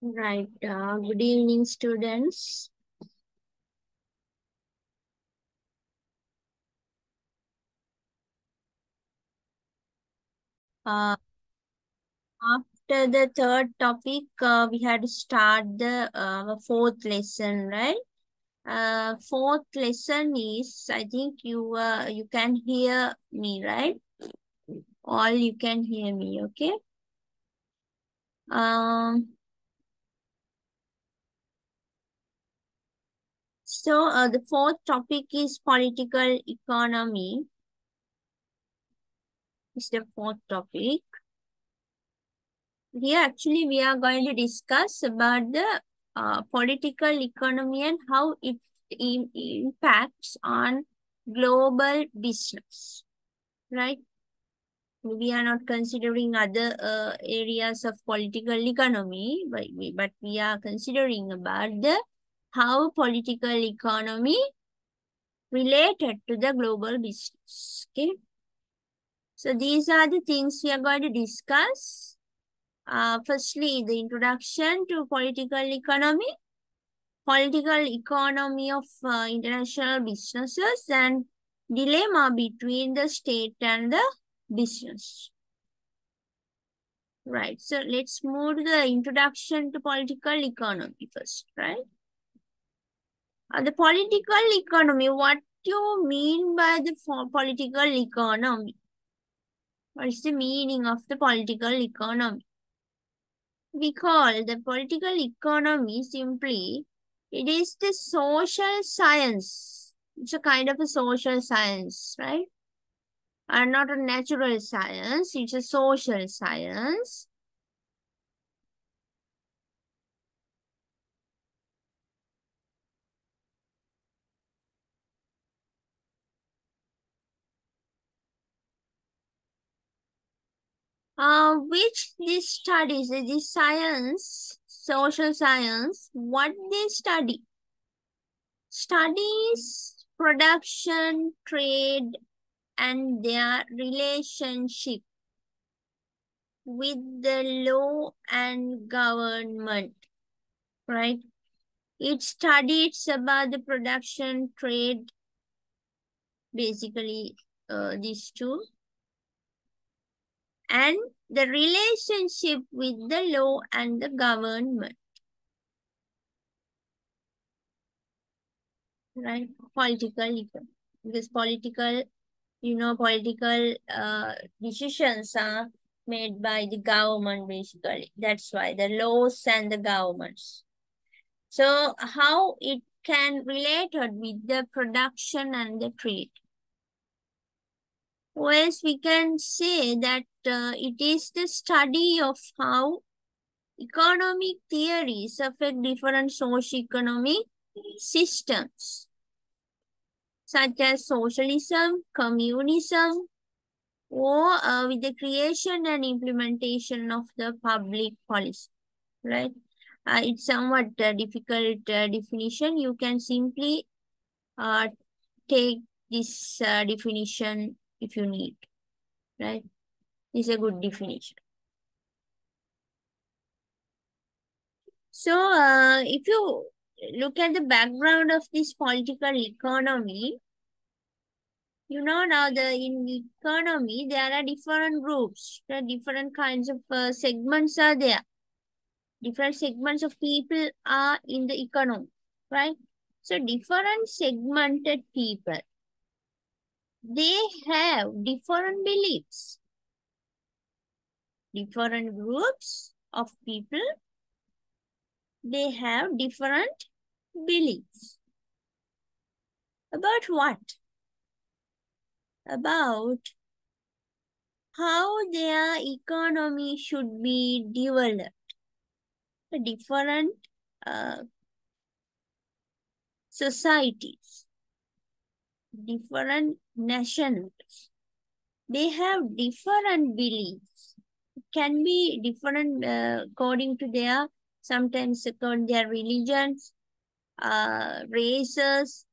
Right. Good evening, students. Uh, After the third topic, we had to start the fourth lesson, right? Fourth lesson is, I think you can hear me, right? All you can hear me, okay? Um, the fourth topic is political economy. Is the fourth topic. Here, actually, we are going to discuss about the political economy and how it impacts on global business, right? We are not considering other areas of political economy, but we are considering about the how political economy related to the global business. Okay, so these are the things we are going to discuss. Firstly, the introduction to political economy of international businesses, and dilemma between the state and the business. Right. So let's move to the introduction to political economy first, right? The political economy, what you mean by the political economy? What is the meaning of the political economy? We call the political economy simply, it is the social science. It's a kind of a social science, right? And not a natural science, it's a social science. Which this studies, this science, social science, what they study? Studies production, trade, and their relationship with the law and government, right? It studies about the production, trade, basically these two, and the relationship with the law and the government, right? Political, because political, political decisions are made by the government, basically. That's why the laws and the governments. So how it can related with the production and the trade? Whereas we can say that it is the study of how economic theories affect different socio-economic systems, such as socialism, communism, or with the creation and implementation of the public policy, right? It's somewhat difficult definition. You can simply uh, take this definition if you need, right? It's a good definition. So, if you look at the background of this political economy, now in economy, there are different groups, there are different kinds of segments are there. Different segments of people are in the economy, right? So different segmented people, they have different beliefs. Different groups of people, they have different beliefs. About what? About how their economy should be developed. Different societies, different nations, they have different beliefs. It can be different according to their, sometimes according to their religions, races,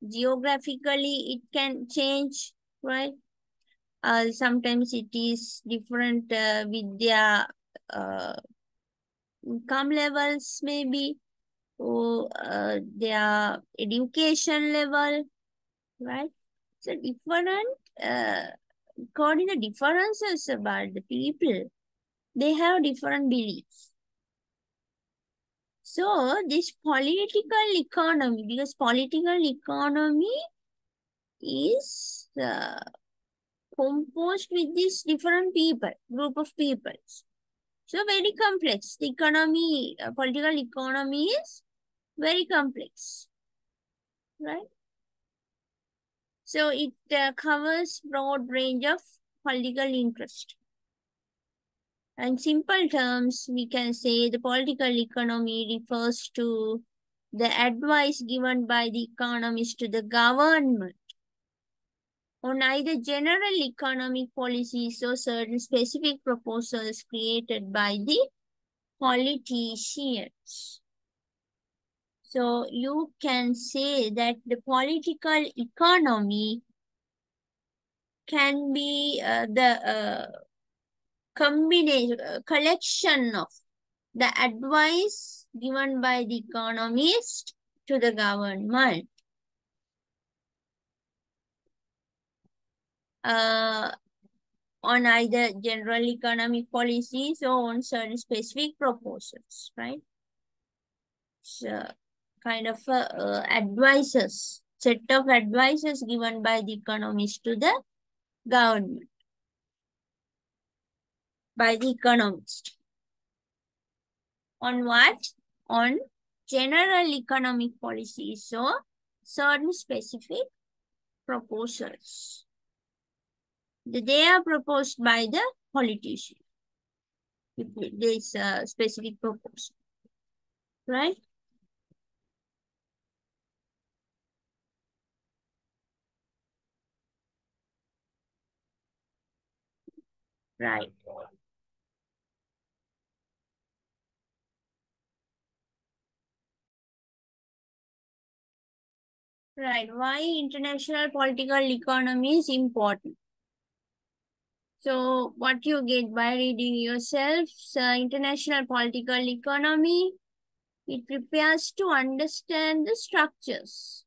geographically it can change, right? Sometimes it is different with their income levels maybe, or their education level, right? So different, according to differences about the people, they have different beliefs. So this political economy, because political economy is composed with these different people, group of peoples. So very complex. The economy, political economy is very complex, right? So it covers broad range of political interest. In simple terms, we can say the political economy refers to the advice given by the economists to the government on either general economic policies or certain specific proposals created by the politicians. So you can say that the political economy can be the combination, collection of the advice given by the economist to the government. On either general economic policies or on certain specific proposals, right? So kind of advices, set of advices given by the economist to the government, by the economist. On what? On general economic policies or certain specific proposals. They are proposed by the politician. If there is a specific proposal, right? Right. Right. Why international political economy is important? So what you get by reading yourself, international political economy, it prepares to understand the structures.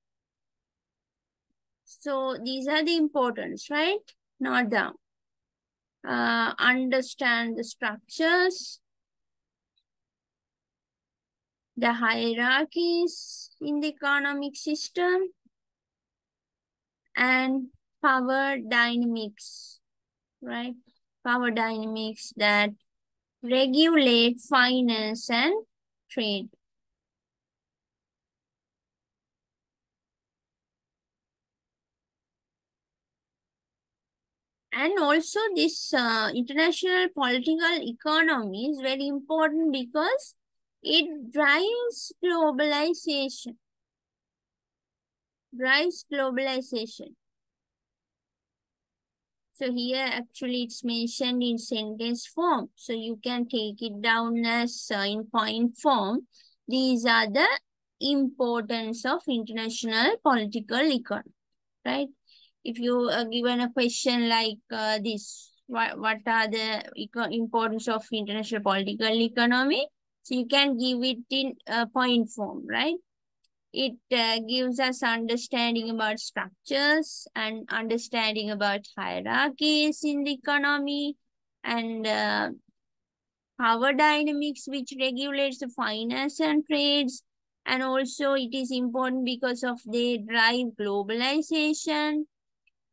So these are the importance, right? Not down. Understand the structures, the hierarchies in the economic system, and power dynamics, right? Power dynamics that regulate finance and trade. And also this international political economy is very important because it drives globalization. So here actually it's mentioned in sentence form. So you can take it down as in point form. These are the importance of international political economy, right? If you are given a question like this, what are the importance of international political economy? So you can give it in point form, right? It gives us understanding about structures and understanding about hierarchies in the economy and power dynamics, which regulates the finance and trades. And also it is important because of they drive globalization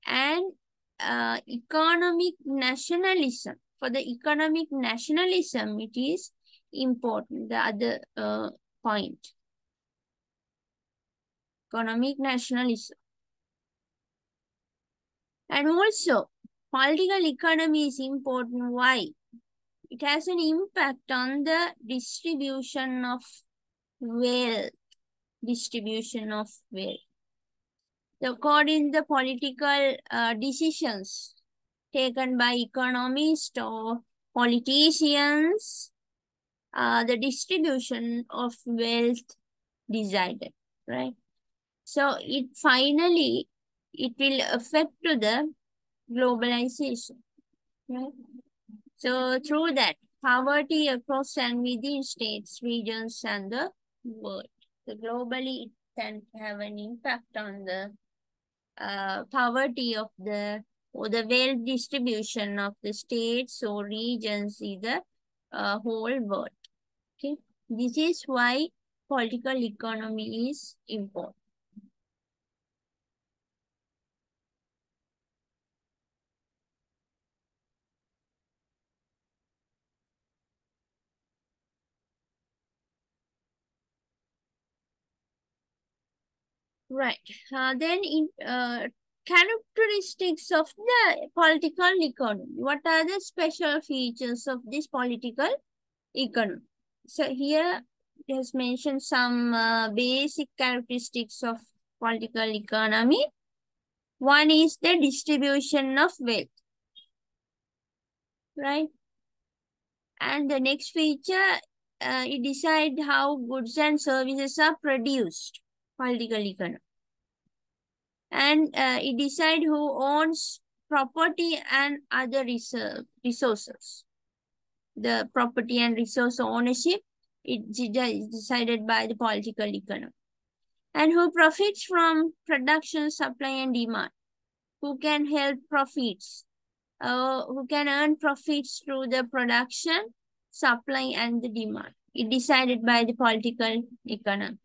and economic nationalism. For the economic nationalism, it is important, the other point. Economic nationalism. And also, political economy is important. Why? It has an impact on the distribution of wealth. So according to the political decisions taken by economists or politicians, the distribution of wealth decided, right? So it finally, it will affect to the globalization, right? So through that, poverty across and within states, regions, and the world. So globally, it can have an impact on the poverty of the or the wealth distribution of the states or regions in the whole world. Okay, this is why political economy is important. Right. Then in characteristics of the political economy. What are the special features of this political economy? So here it has mentioned some basic characteristics of political economy. One is the distribution of wealth. Right. And the next feature, it decides how goods and services are produced. Political economy. And it decides who owns property and other resources. The property and resource ownership, it is decided by the political economy. And who profits from production, supply, and demand. Who can help profits. Who can earn profits through the production, supply, and the demand. It decided by the political economy.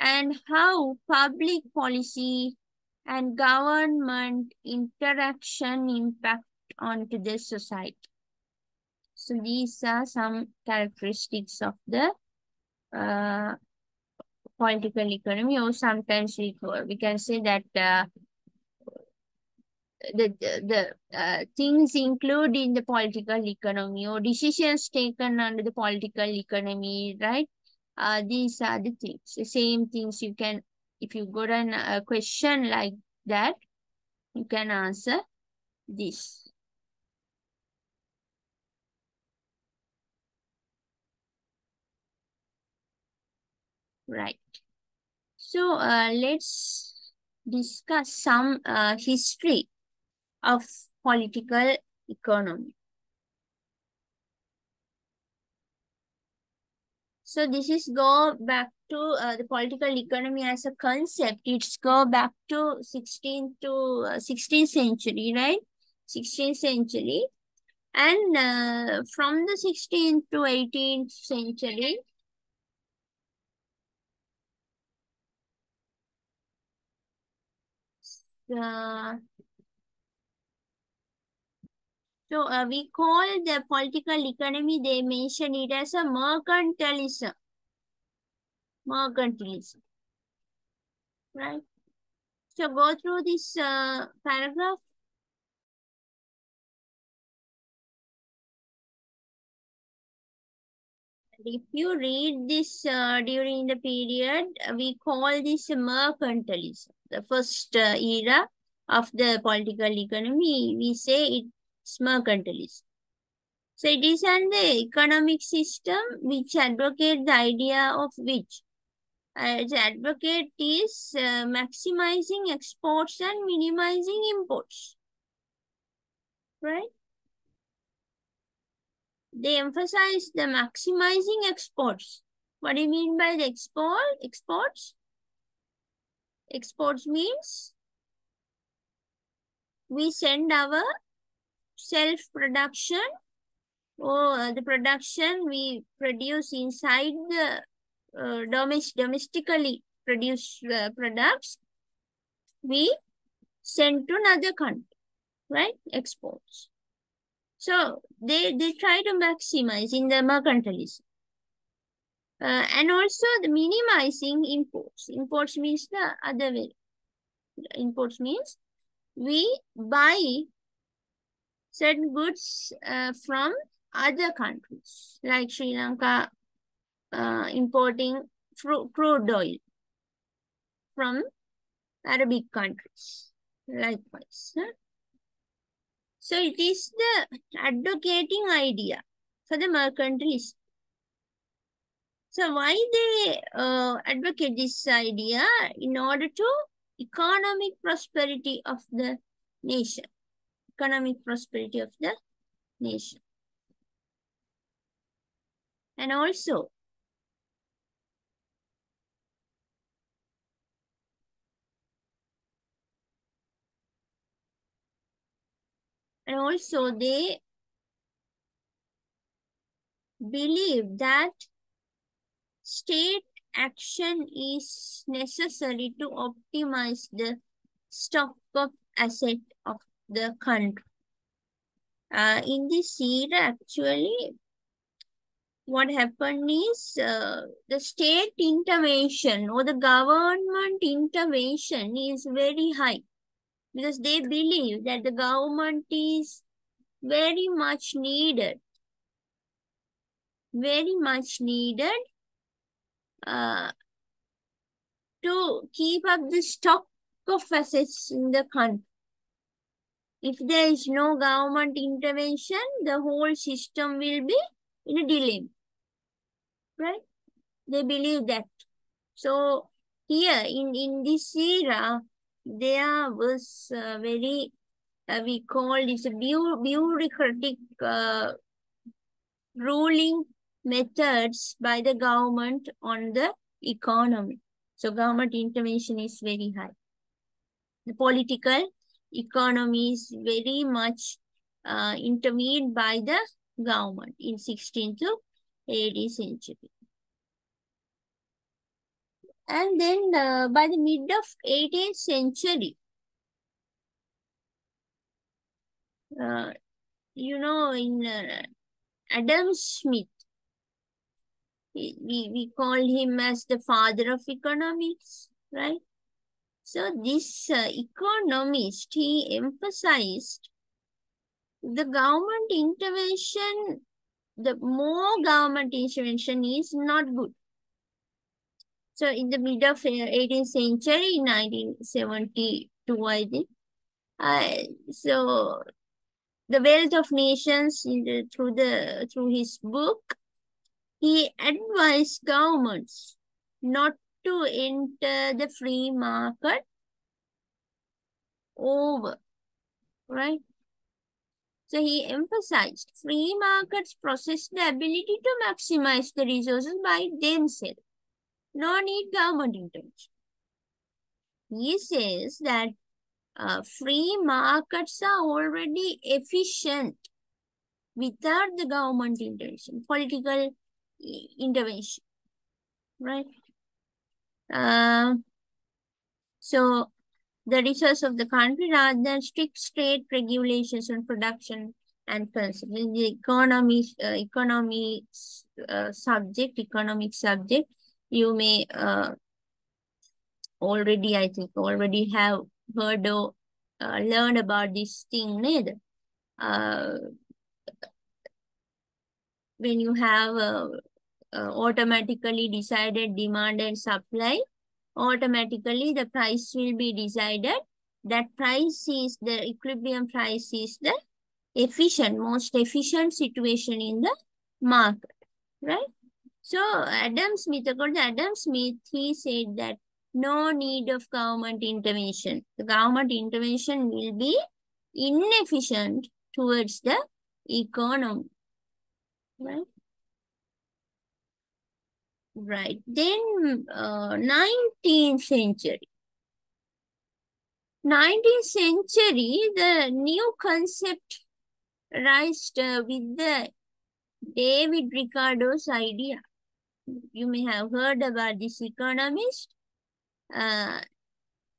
And how public policy and government interaction impact onto the society. So these are some characteristics of the political economy, or sometimes we can say that the things include in the political economy or decisions taken under the political economy, right? These are the things. The same things you can, if you got a question like that, you can answer this. Right. So let's discuss some history of political economy. So this is go back to the political economy as a concept. It's go back to 16th century, right? 16th century. And from the 16th to 18th century, so we call the political economy, they mention it as a mercantilism. Mercantilism. Right? So go through this paragraph. If you read this during the period, we call this mercantilism. The first era of the political economy, we say it's mercantilism. So it is an economic system which advocates the idea of which the advocate is maximizing exports and minimizing imports. Right? They emphasize the maximizing exports. What do you mean by the exports? Exports means we send our self-production or the production we produce inside the domestically produced products, we send to another country, right? Exports. So they try to maximize in the mercantilism. And also the minimizing imports. Imports means the other way. Imports means we buy certain goods from other countries, like Sri Lanka importing crude oil from Arabic countries, likewise. So it is the advocating idea for the mercantilism. So why they advocate this idea? In order to economic prosperity of the nation. Economic prosperity of the nation. And also, they believe that state action is necessary to optimize the stock of asset of the country. In this era, actually, what happened is the state intervention or the government intervention is very high because they believe that the government is very much needed uh, to keep up the stock of assets in the country. If there is no government intervention, the whole system will be in a dilemma, right? They believe that. So here in this era, there was very, we call this a bureaucratic ruling methods by the government on the economy. So government intervention is very high. The political economy is very much intervened by the government in 16th to 18th century. And then by the mid of 18th century, in Adam Smith, we call him as the father of economics, right? So this economist, he emphasized the government intervention, the more government intervention is not good. So in the mid of 18th century, 1972, I think, so the Wealth of Nations, through his book, he advised governments not to enter the free market over, right? So he emphasized free markets possess the ability to maximize the resources by themselves. No need government intervention. He says that free markets are already efficient without the government intervention, political intervention, right? So the resource of the country rather than strict state regulations on production and consumption. The economic subject, you may already have heard or learned about this thing, neither. When you have automatically decided demand and supply, automatically the price will be decided. That price is the equilibrium price is the most efficient situation in the market, right? So Adam Smith, according to Adam Smith, he said that no need of government intervention. The government intervention will be inefficient towards the economy, right? Right. Then 19th century. 19th century, the new concept rised with the David Ricardo's idea. You may have heard about this economist.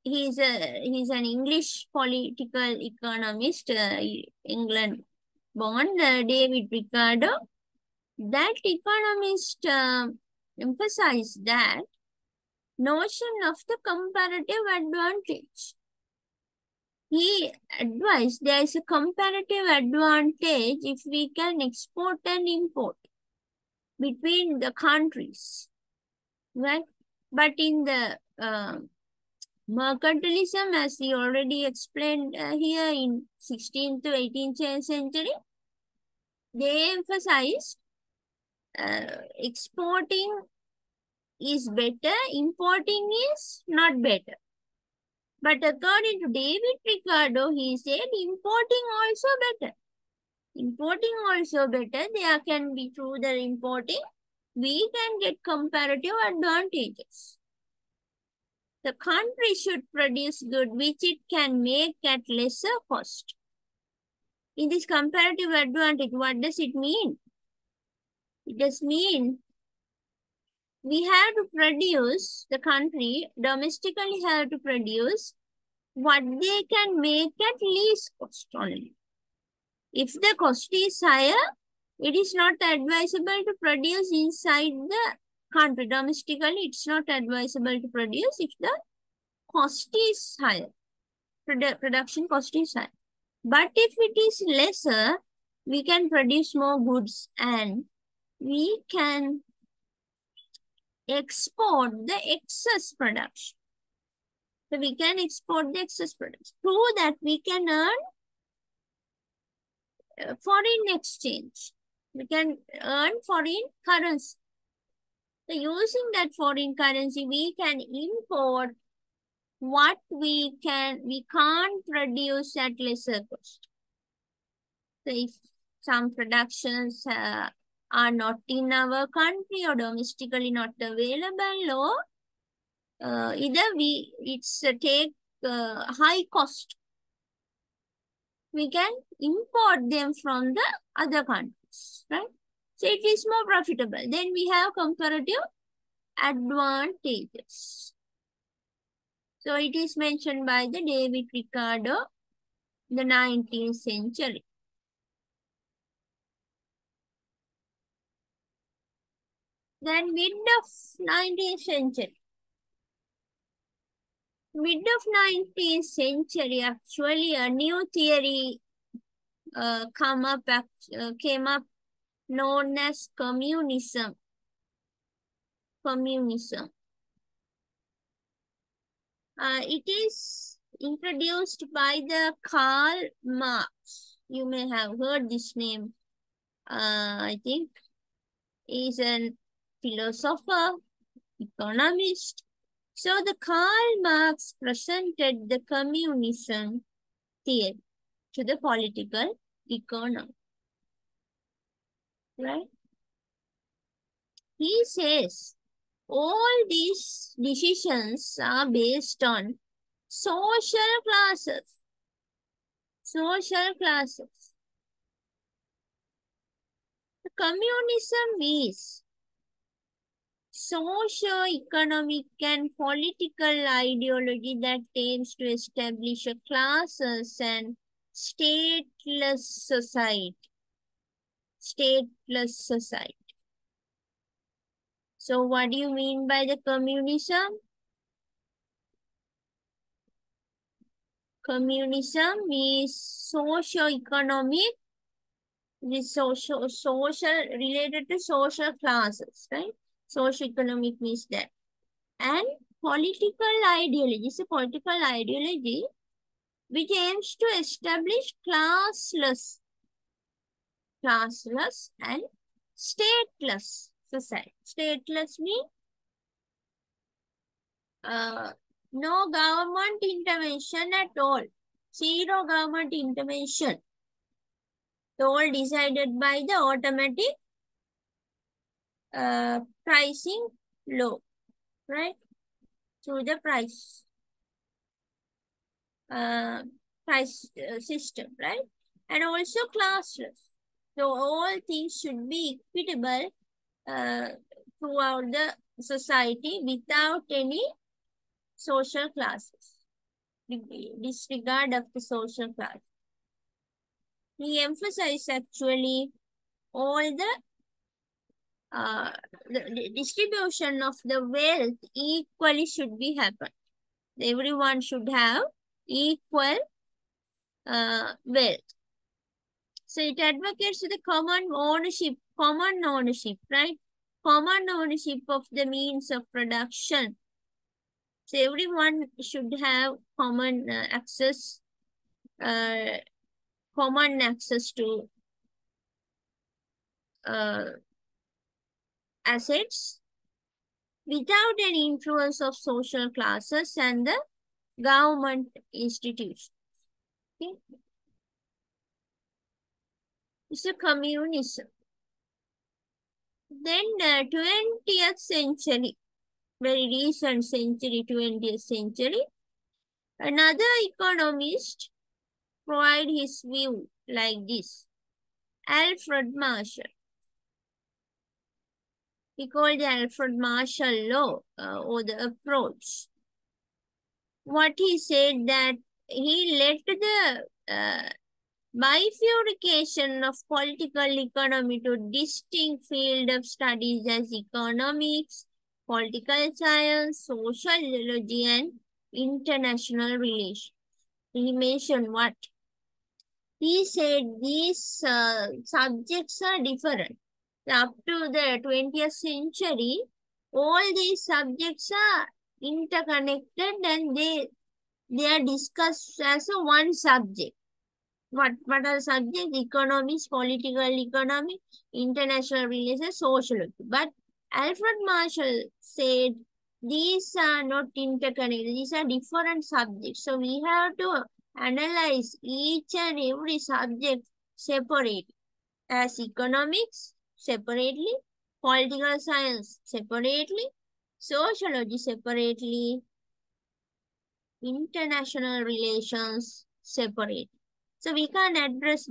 He's an English political economist, England born, David Ricardo. That economist emphasized that notion of the comparative advantage. He advised there is a comparative advantage if we can export and import between the countries, right? But in the mercantilism, as we already explained here in 16th to 18th century, they emphasized exporting is better, importing is not better. But according to David Ricardo, he said importing also better. Importing also better. There can be through the importing, we can get comparative advantages. The country should produce goods which it can make at lesser cost. In this comparative advantage, what does it mean? It does mean we have to produce, the country domestically have to produce what they can make at least cost only. If the cost is higher, it is not advisable to produce inside the country. Domestically, it's not advisable to produce if the cost is higher. Production cost is high. But if it is lesser, we can produce more goods and we can export the excess production. So we can export the excess production. Through that, we can earn foreign exchange. We can earn foreign currency. So using that foreign currency, we can import what we can't produce at lesser cost. So if some productions are not in our country or domestically not available, or either it's take high cost, we can import them from the other countries, right? So it is more profitable. Then we have comparative advantages. So it is mentioned by the David Ricardo in the 19th century. Then mid of 19th century. Mid of 19th century, actually a new theory came up known as communism. It is introduced by the Karl Marx. You may have heard this name. I think he is a philosopher, economist. So the Karl Marx presented the communism theory to the political economy. Right? He says all these decisions are based on social classes. Social classes. The communism is socio-economic and political ideology that aims to establish a classes and stateless society. Stateless society. So what do you mean by the communism? Communism is socio-economic, is social related to social classes, right? Socio-economic means that. And political ideology is a political ideology which aims to establish classless and stateless society. Stateless means no government intervention at all. Zero government intervention. All decided by the automatic pricing law, right? Through the price system, right? And also classless. So all things should be equitable throughout the society without any social classes. Disregard of the social class. He emphasized actually all the distribution of the wealth equally should be happen. Everyone should have equal wealth. So it advocates the common ownership, right? Common ownership of the means of production. So everyone should have common access to assets without any influence of social classes and the government institutions. Okay? It's a communism. Then 20th century, very recent century, 20th century, another economist provide his view like this. Alfred Marshall. He called the Alfred Marshall law or the approach. What he said that he led the bifurcation of political economy to distinct field of studies as economics, political science, sociology, and international relations. He mentioned what? He said these subjects are different. Up to the 20th century, all these subjects are interconnected and they are discussed as a one subject. What are subjects? Economics, political economy, international relations, sociology. But Alfred Marshall said these are not interconnected. These are different subjects. So we have to analyze each and every subject separately. As economics separately, political science separately, sociology separately, international relations separately. So we can address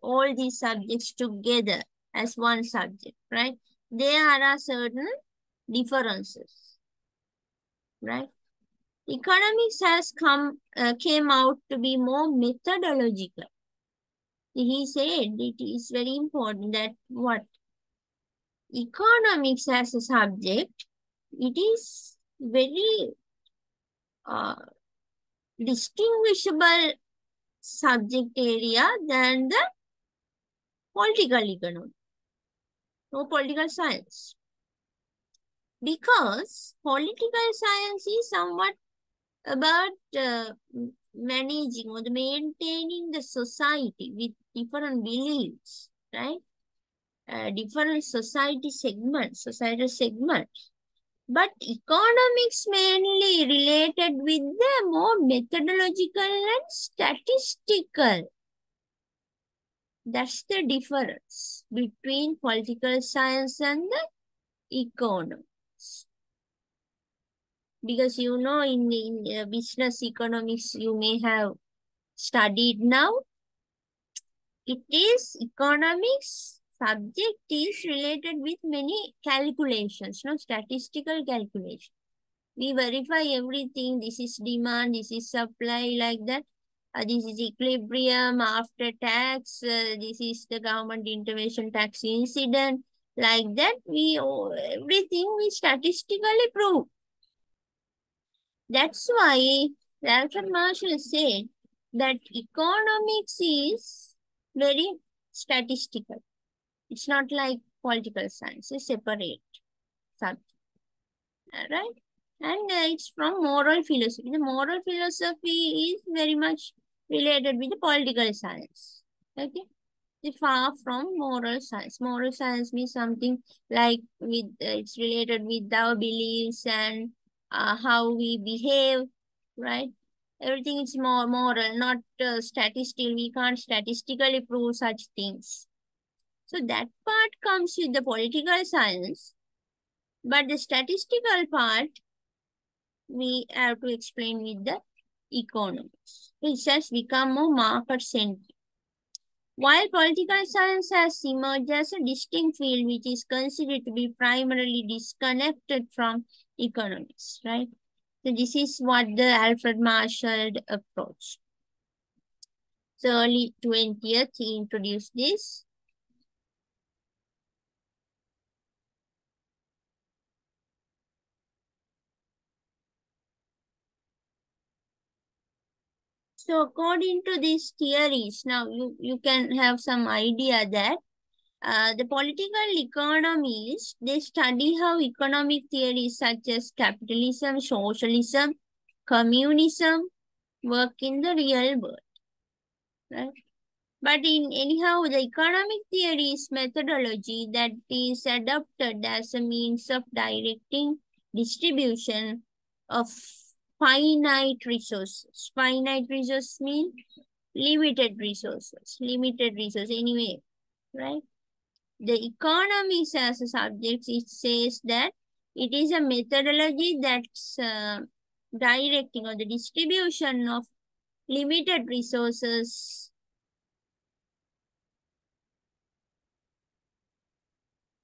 all these subjects together as one subject, right? There are certain differences, right? Economics has came out to be more methodological. He said it is very important that what economics as a subject, it is very distinguishable subject area than the political economy or political science. Because political science is somewhat about managing or maintaining the society with different beliefs, right? Different societal segments. But economics mainly related with the more methodological and statistical. That's the difference between political science and the economics. Because you know in business economics you may have studied now. It is economics subject is related with many calculations, no statistical calculation. We verify everything. This is demand, this is supply, like that. This is equilibrium after tax. This is the government intervention tax incident. Like that, everything we statistically prove. That's why Alfred Marshall said that economics is very statistical. It's not like political science, it's separate subject, right? And it's from moral philosophy. The moral philosophy is very much related with the political science. Okay, it's far from moral science. Moral science means something like with it's related with our beliefs and how we behave, right? Everything is more moral, not statistical. We can't statistically prove such things. So that part comes with the political science, but the statistical part we have to explain with the economics. It has become more market-centric. While political science has emerged as a distinct field which is considered to be primarily disconnected from economics, right? So this is what the Alfred Marshall approach. So early 20th, he introduced this. So according to these theories, now you can have some idea that the political economists, they study how economic theories such as capitalism, socialism, communism work in the real world, right? But anyhow, the economic theory is methodology that is adopted as a means of directing distribution of finite resources. Finite resources mean limited resources anyway, right? the economics as a subject, it says that it is a methodology that's directing or the distribution of limited resources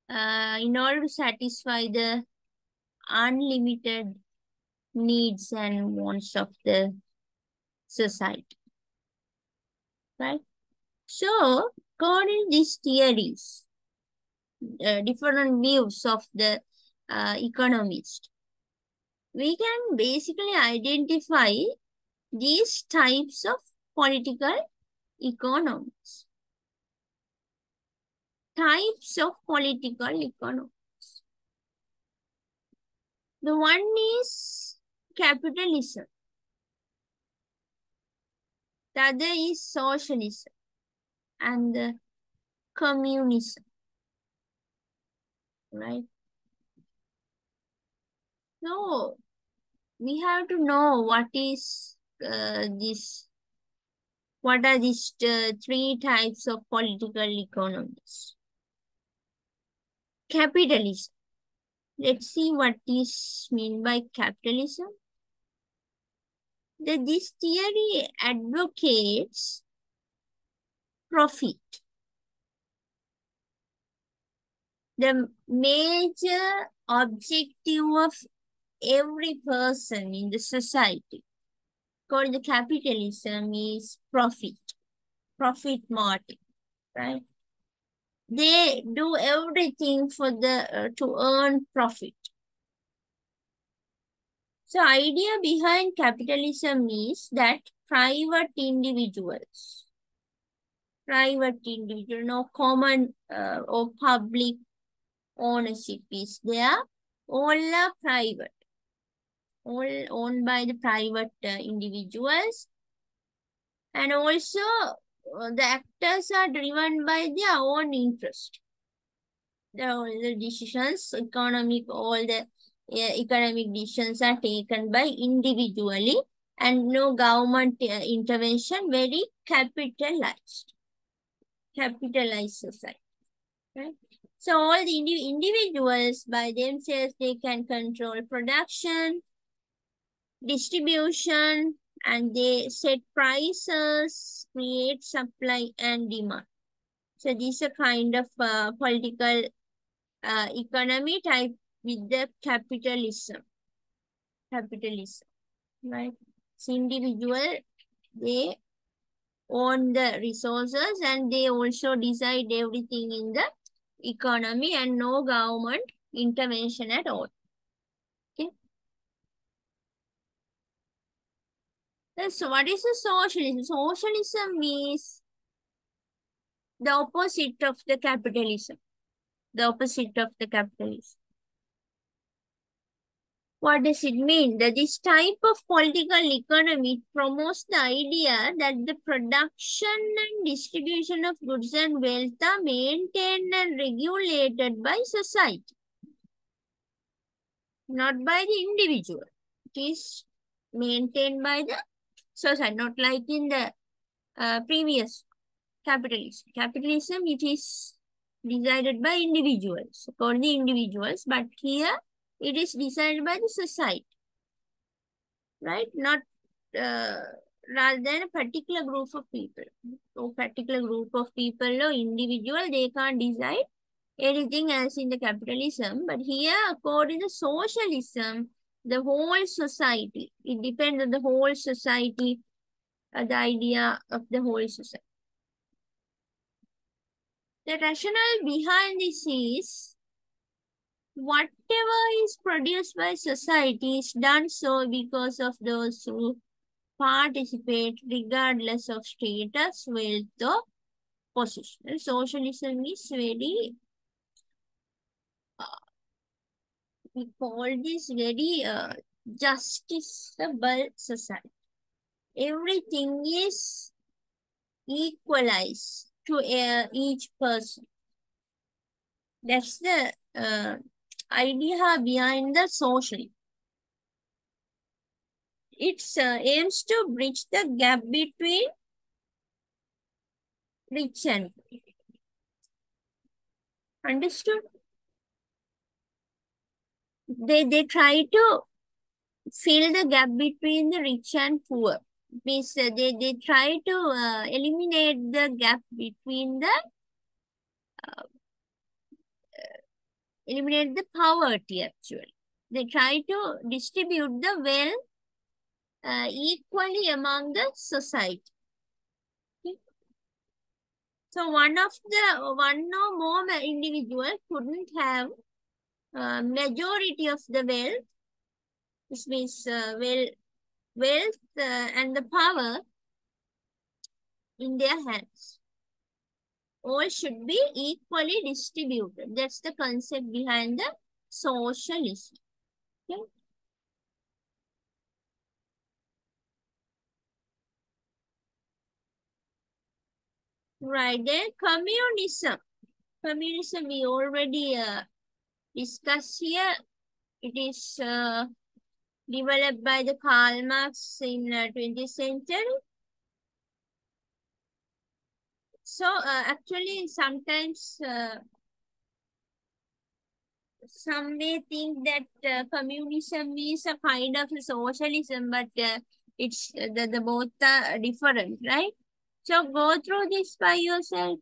in order to satisfy the unlimited needs and wants of the society, right? So, according to these theories, different views of the economist, we can basically identify these types of political economies. Types of political economy. The one is capitalism. The other is socialism and the communism, right? So we have to know what is what are these three types of political economies. Capitalism. Let's see what is meant by capitalism. This theory advocates profit. The major objective of every person in the society called the capitalism is profit motive, right? They do everything for the to earn profit. So idea behind capitalism is that private individuals, no common or public ownership is there. All are private, all owned by the private individuals. And also the actors are driven by their own interest. The decisions, all the economic decisions are taken by individually and no government intervention, very capitalized society, right? So all the individuals by themselves, they can control production, distribution, and they set prices, create supply and demand. So this is a kind of political economy type with the capitalism, right? So individual, they own the resources and they also decide everything in the economy and no government intervention at all. Okay. So what is the socialism? Socialism is the opposite of the capitalism. What does it mean? That this type of political economy promotes the idea that the production and distribution of goods and wealth are maintained and regulated by society, not by the individual. It is maintained by the society, not like in the previous capitalism. Capitalism, it is decided by individuals, according to individuals, but here it is decided by the society, right? Not rather than a particular group of people. So particular group of people or individual, they can't decide anything as in the capitalism. But here, according to socialism, the whole society, it depends on the whole society, the idea of the whole society. The rationale behind this is whatever is produced by society is done so because of those who participate regardless of status, wealth, or position. Socialism is very, we call this very justiciable society. Everything is equalized to each person. That's the idea behind the socialism. It aims to bridge the gap between rich and poor. Understood? They try to fill the gap between the rich and poor. Means they try to eliminate the gap between the eliminate the poverty actually. They try to distribute the wealth equally among the society. Okay. So one or more individual couldn't have majority of the wealth. This means wealth and the power in their hands. All should be equally distributed. That's the concept behind the socialism. Okay. Right, then communism. Communism we already discussed here. It is developed by the Karl Marx in 20th century. So actually sometimes some may think that communism is a kind of socialism, but it's the both are different, right? So go through this by yourself.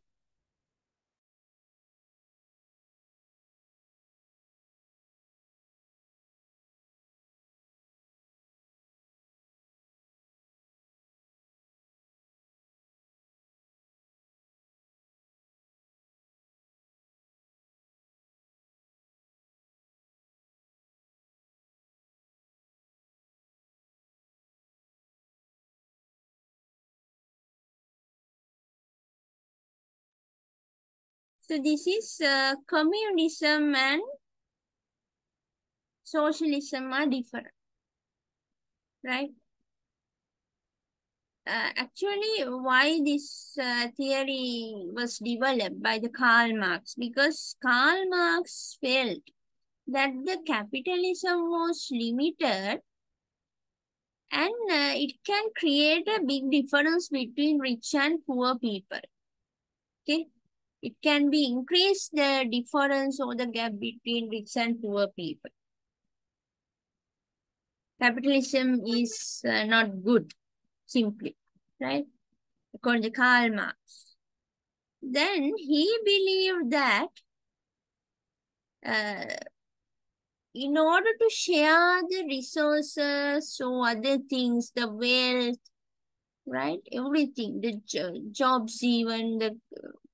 So this is communism and socialism are different, right? Actually, why this theory was developed by the Karl Marx? Because Karl Marx felt that the capitalism was limited and it can create a big difference between rich and poor people. Okay, it can be increase the difference or the gap between rich and poor people. Capitalism is not good, simply, right? According to Karl Marx. Then he believed that in order to share the resources or other things, the wealth, right? Everything, the jobs, even the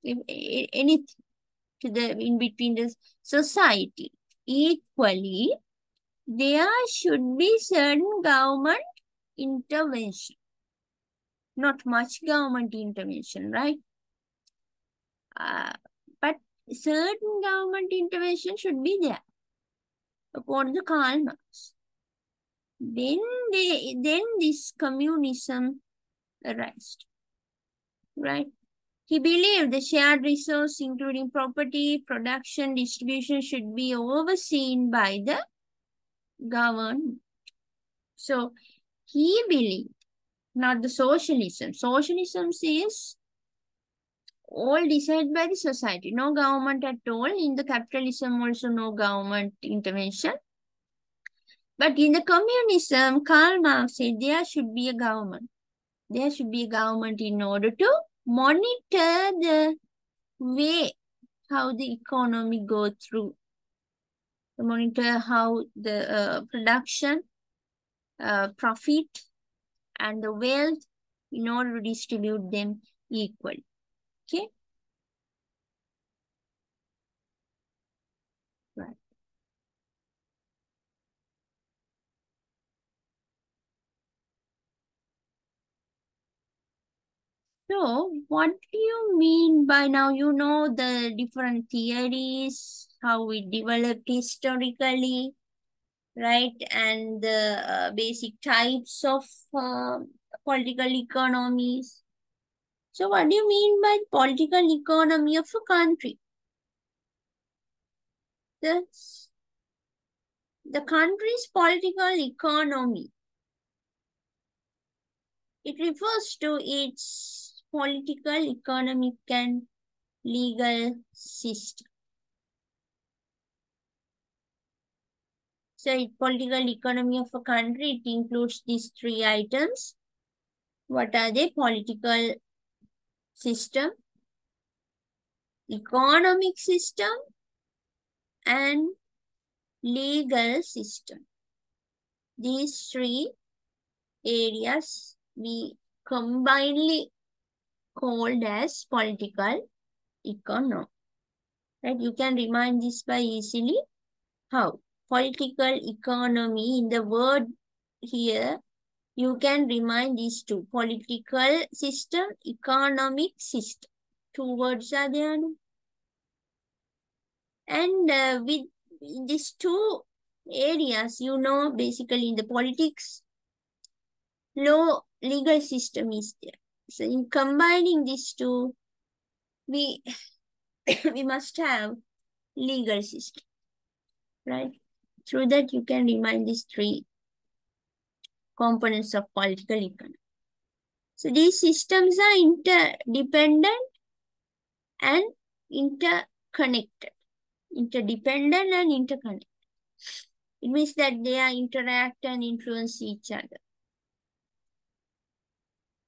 anything to the in between the society equally, there should be certain government intervention. Not much government intervention, right? But certain government intervention should be there, according to Karl Marx. Then this communism arose, right? He believed the shared resource, including property, production, distribution, should be overseen by the government. So he believed, not the socialism. Socialism is all decided by the society. No government at all. In the capitalism also no government intervention. But in the communism, Karl Marx said there should be a government. There should be a government in order to monitor the way how the economy go through. To monitor how the production, profit, and the wealth in order to distribute them equally. Okay? Right. So, what do you mean by now? You know the different theories, how we developed historically, right? And the basic types of political economies. So, what do you mean by political economy of a country? The country's political economy. It refers to its political, economic, and legal system. So political economy of a country, it includes these three items. What are they? Political system, economic system, and legal system. These three areas we combinedly called as political economy. Right? You can remind this by easily. How? Political economy, in the word here, you can remind these two. Political system, economic system. Two words are there. And with these two areas, you know, basically in the politics, law, legal system is there. So in combining these two, we we must have legal system, right? Through that, you can remind these three components of political economy. So these systems are interdependent and interconnected. Interdependent and interconnected. It means that they are interact and influence each other.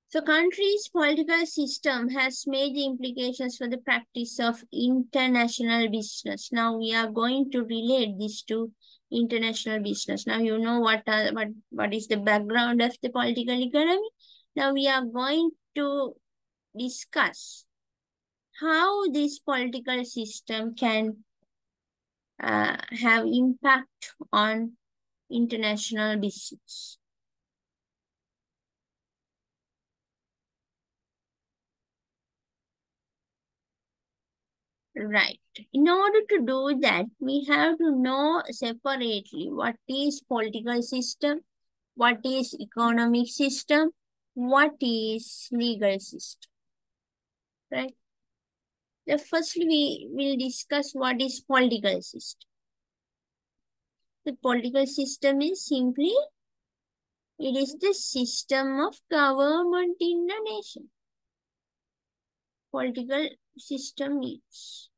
So country's political system has major implications for the practice of international business. Now we are going to relate this to international business. Now you know what is the background of the political economy. Now we are going to discuss how this political system can have impact on international business. Right. In order to do that, we have to know separately what is political system, what is economic system, what is legal system. Right. The first we will discuss what is political system. The political system is simply, it is the system of government in the nation. Political system is.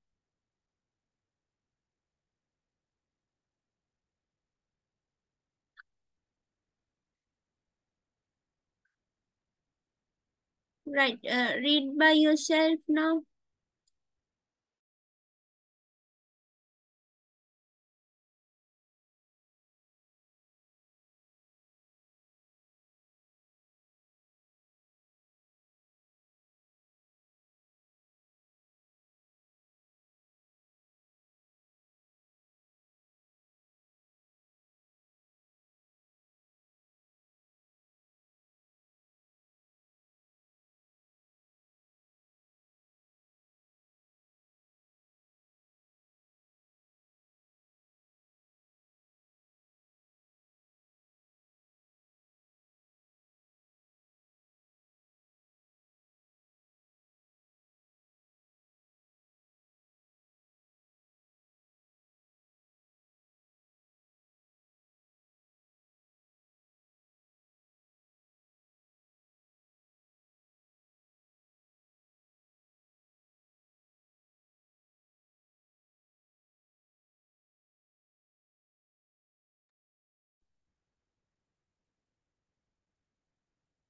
Right. Read by yourself now.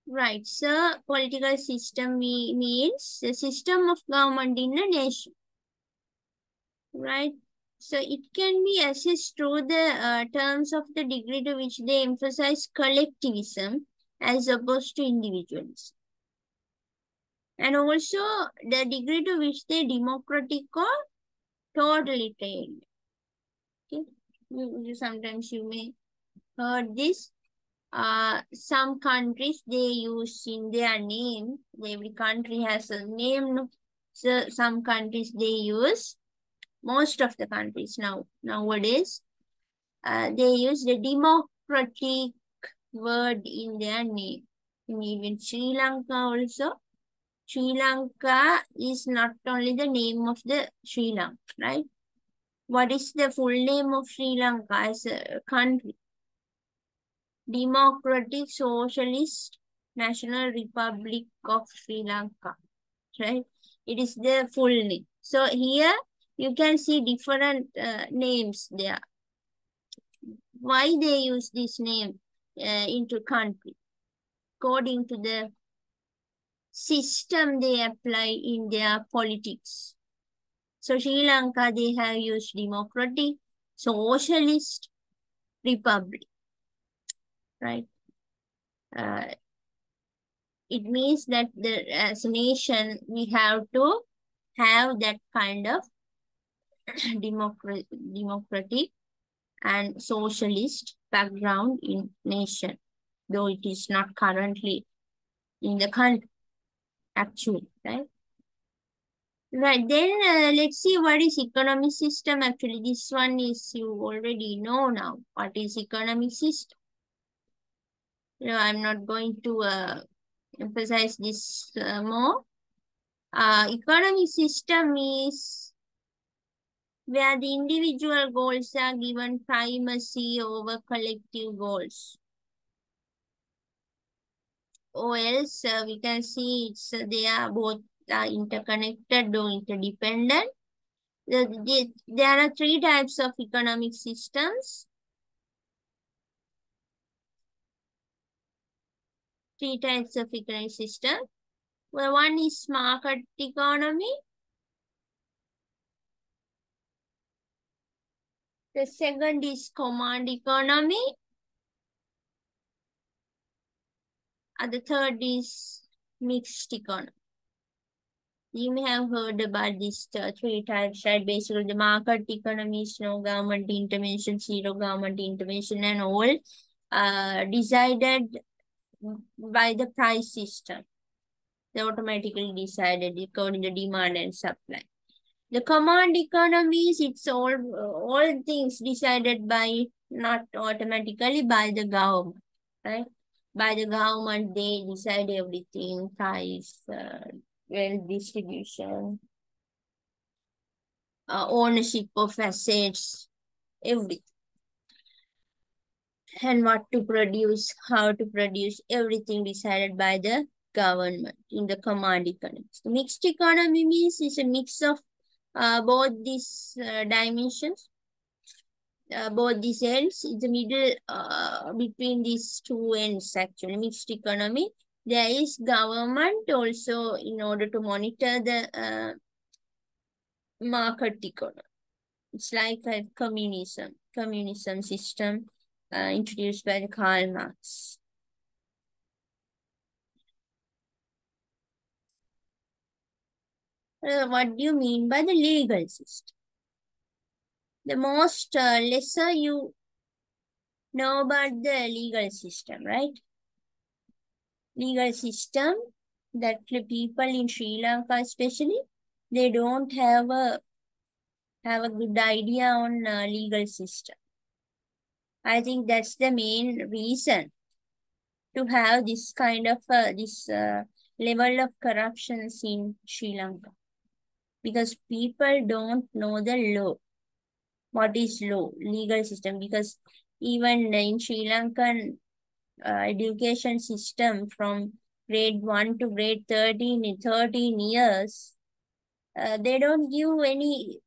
Right. So political system means the system of government in a nation. Right. So it can be assessed through the terms of the degree to which they emphasize collectivism as opposed to individualism. And also the degree to which they democratic or totalitarian. Okay. Sometimes you may heard this. Some countries, they use in their name, every country has a name. So some countries, they use, most of the countries nowadays, they use the democratic word in their name. And even Sri Lanka also. Sri Lanka is not only the name of the Sri Lanka, right? What is the full name of Sri Lanka as a country? Democratic Socialist National Republic of Sri Lanka, right? It is the full name. So here you can see different names there. why they use this name into country, according to the system they apply in their politics. So Sri Lanka, they have used democratic, socialist, republic, right? It means that as a nation, we have to have that kind of democratic and socialist background in nation, though it is not currently in the country, actually, right? Right, then let's see what is economic system. Actually, this one is, you already know now, what is economic system. I'm not going to emphasize this more. Economic system is where the individual goals are given primacy over collective goals. Or else we can see they are both interconnected or interdependent. There are three types of economic systems. Three types of economic system. Well, one is market economy. The second is command economy. And the third is mixed economy. You may have heard about these three types, right? Basically, the market economy is no government intervention, zero government intervention, and all decided by the price system. They automatically decided according to demand and supply. The command economies, it's all things decided by, not automatically by the government, right? By the government, they decide everything, price, wealth distribution, ownership of assets, everything. And what to produce, how to produce, everything decided by the government in the command economies. The mixed economy means it's a mix of both these dimensions, both these ends, in the middle between these two ends, actually, mixed economy. There is government also in order to monitor the market economy. It's like a communism system introduced by Karl Marx. What do you mean by the legal system? The most lesser you know about the legal system, right? Legal system that the people in Sri Lanka especially, they don't have a good idea on legal system. I think that's the main reason to have this kind of level of corruptions in Sri Lanka. Because people don't know the law. What is law? Legal system. Because even in Sri Lankan education system from grade 1 to grade 13 in 13 years, they don't give any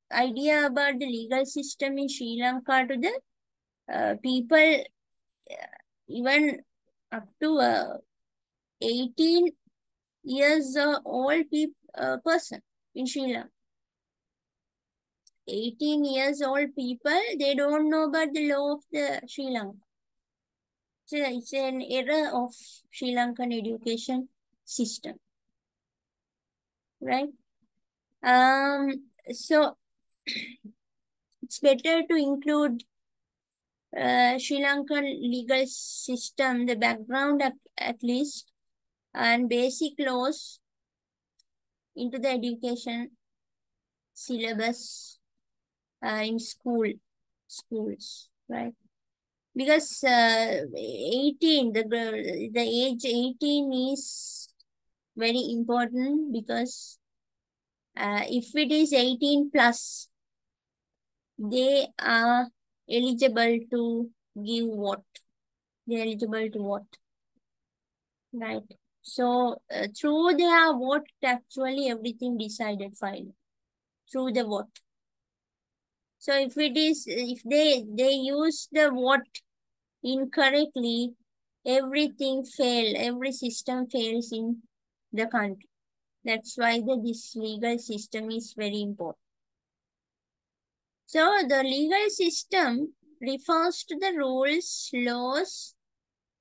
idea about the legal system in Sri Lanka to the people, even up to 18 years old person in Sri Lanka. 18 years old people, they don't know about the law of the Sri Lanka. So it's an error of Sri Lankan education system, right? So it's better to include Sri Lankan legal system, the background at least, and basic laws into the education syllabus in schools, right? Because 18, the age 18 is very important, because if it is 18 plus, they are eligible to give vote. They are eligible to vote, right? So through their vote, actually everything decided finally, through the vote. So if they use the what incorrectly, everything every system fails in the country. That's why this legal system is very important. So the legal system refers to the rules, laws.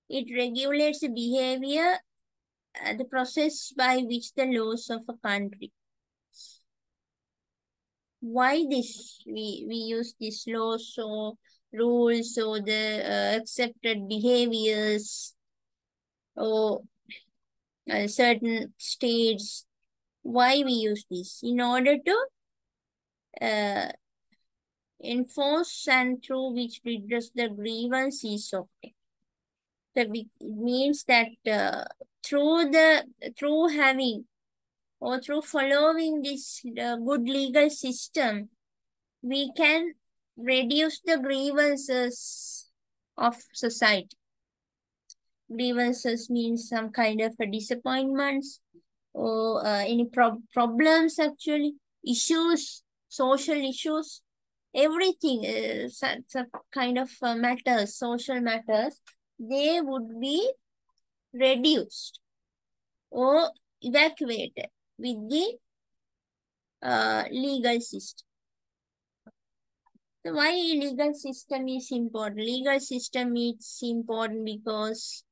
It regulates the behavior, the process by which the laws of a country. Why this? We use these laws or rules or the accepted behaviors or certain states. Why we use this? In order to enforce and through which redress the grievances of it. It means that through having or through following this good legal system, we can reduce the grievances of society. Grievances means some kind of a disappointments or any problems actually, issues, social issues, everything, some kind of matters, social matters, they would be reduced or evacuated with the legal system. So why legal system is important? Legal system is important because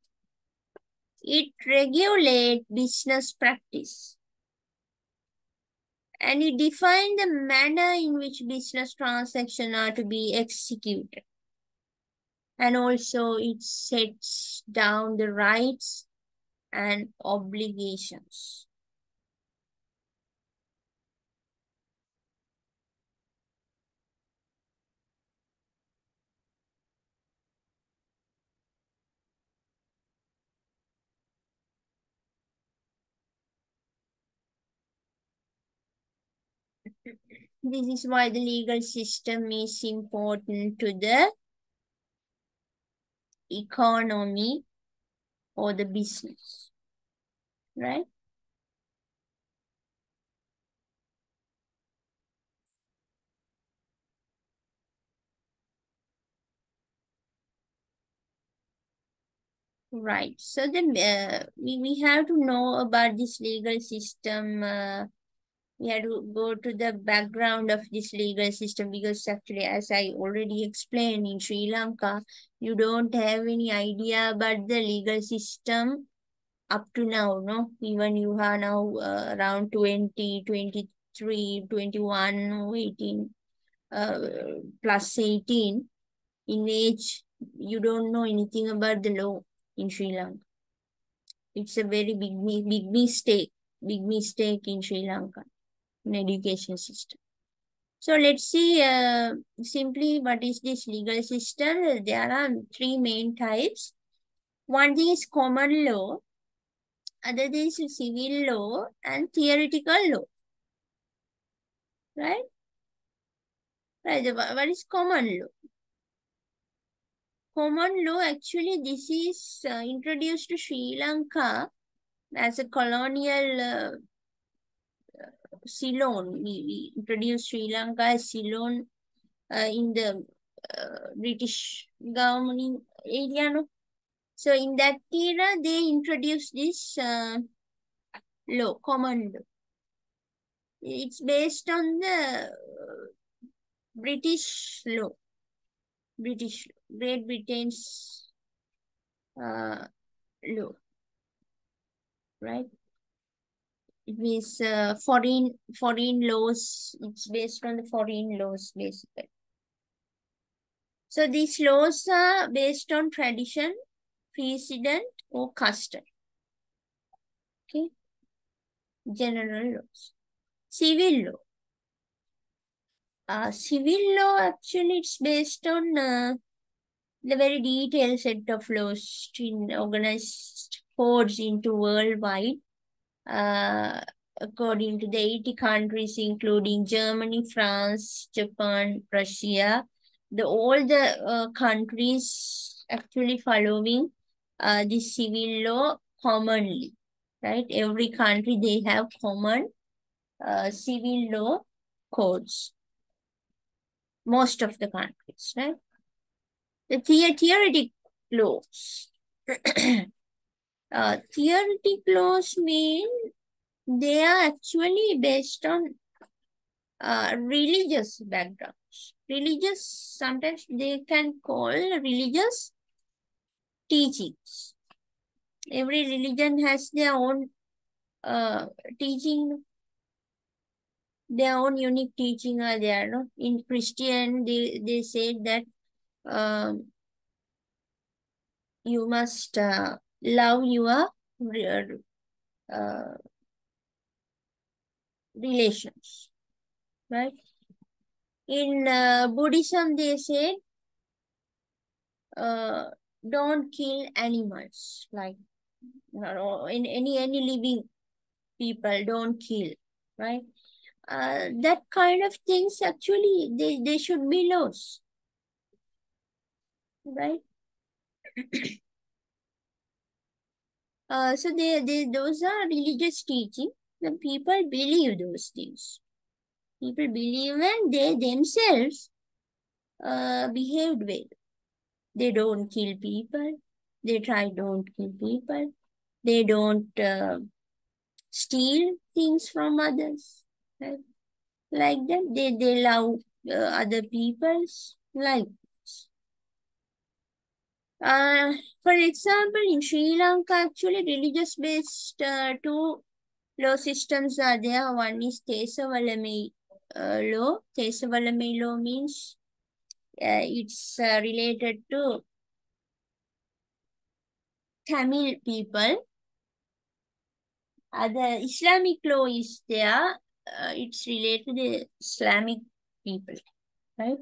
it regulates business practice and it defines the manner in which business transactions are to be executed. And also it sets down the rights and obligations. This is why the legal system is important to the economy or the business, right? Right. So we have to know about this legal system. We have to go to the background of this legal system because actually, as I already explained, in Sri Lanka, you don't have any idea about the legal system up to now, no? Even you are now around 20, 23, 21, 18, plus 18 in age, you don't know anything about the law in Sri Lanka. It's a very big mistake in Sri Lanka in education system. So let's see simply what is this legal system. There are three main types. One thing is common law, other thing is civil law and theoretical law. Right? Right. What is common law? Common law, actually, this is introduced to Sri Lanka as a colonial Ceylon. We introduced Sri Lanka as Ceylon in the British government area. No? So in that era, they introduced this law, common law. It's based on the British law, Great Britain's law, right? It means foreign laws. It's based on the foreign laws, basically. So these laws are based on tradition, precedent, or custom. Okay. General laws. Civil law. Civil law, actually, it's based on the very detailed set of laws in organized codes into worldwide, according to the 80 countries, including Germany, France, Japan, Russia. All the countries actually following this civil law commonly, right? Every country, they have common civil law codes. most of the countries, right? The theoretic laws. Theoretic laws mean they are actually based on religious backgrounds. Religious, sometimes they can call religious teachings. Every religion has their own teaching, their own unique teaching are there. No? In Christian, they say that um, you must love your uh, relations, right? In Buddhism, they say uh, don't kill animals, like in any living people, don't kill, right? That kind of things actually they should be laws, right? So they those are religious teaching. The people believe those things. People believe and they themselves behaved well. They don't kill people. They try don't kill people. They don't steal things from others. Right? Like that, they love other people's lives. Uh, for example, in Sri Lanka, actually religious-based two law systems are there. One is Tesavalami law. Tesavalami law means it's related to Tamil people. The Islamic law is there. It's related to the Islamic people, right?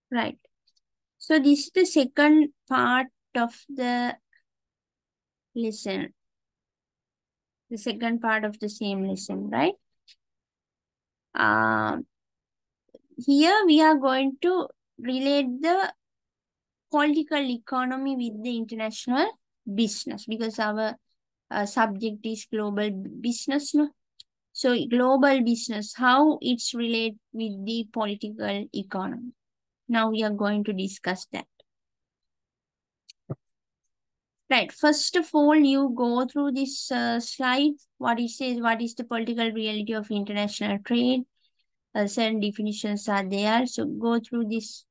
Right. So this is the second part of the lesson. The second part of the same lesson, right? Um, Here we are going to relate the political economy with the international business because our subject is global business, no? So global business, how it's related with the political economy. Now we are going to discuss that. Right. First of all, you go through this slide. What it says, what is the political reality of international trade? Certain definitions are there. So go through this.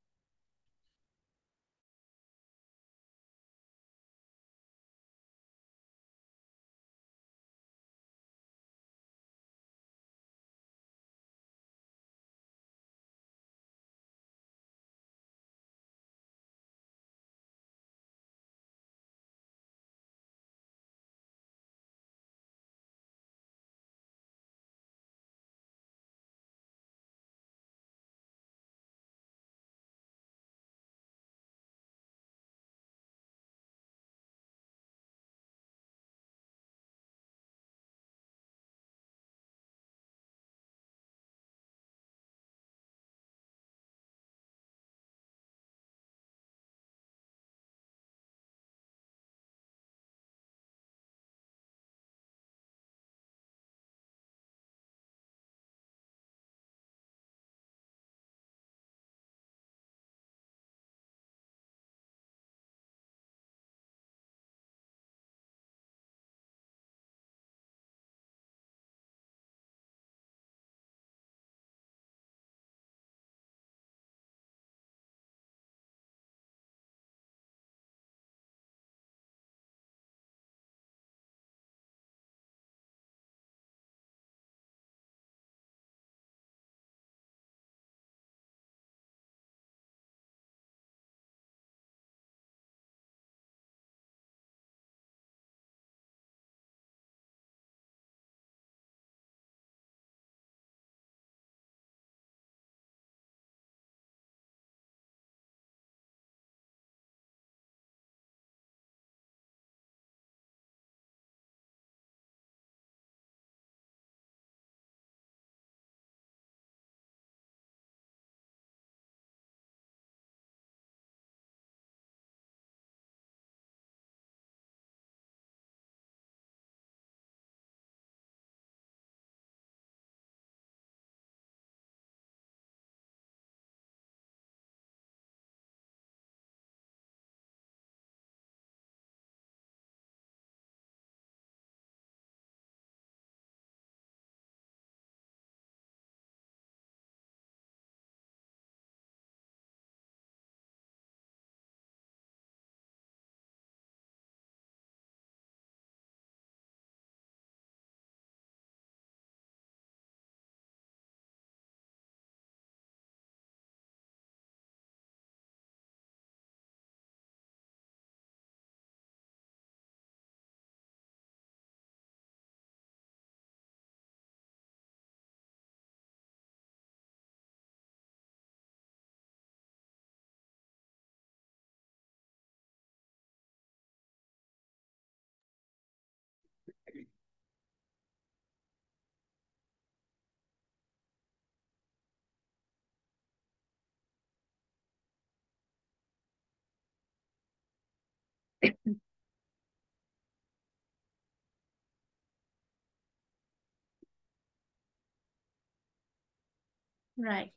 Right.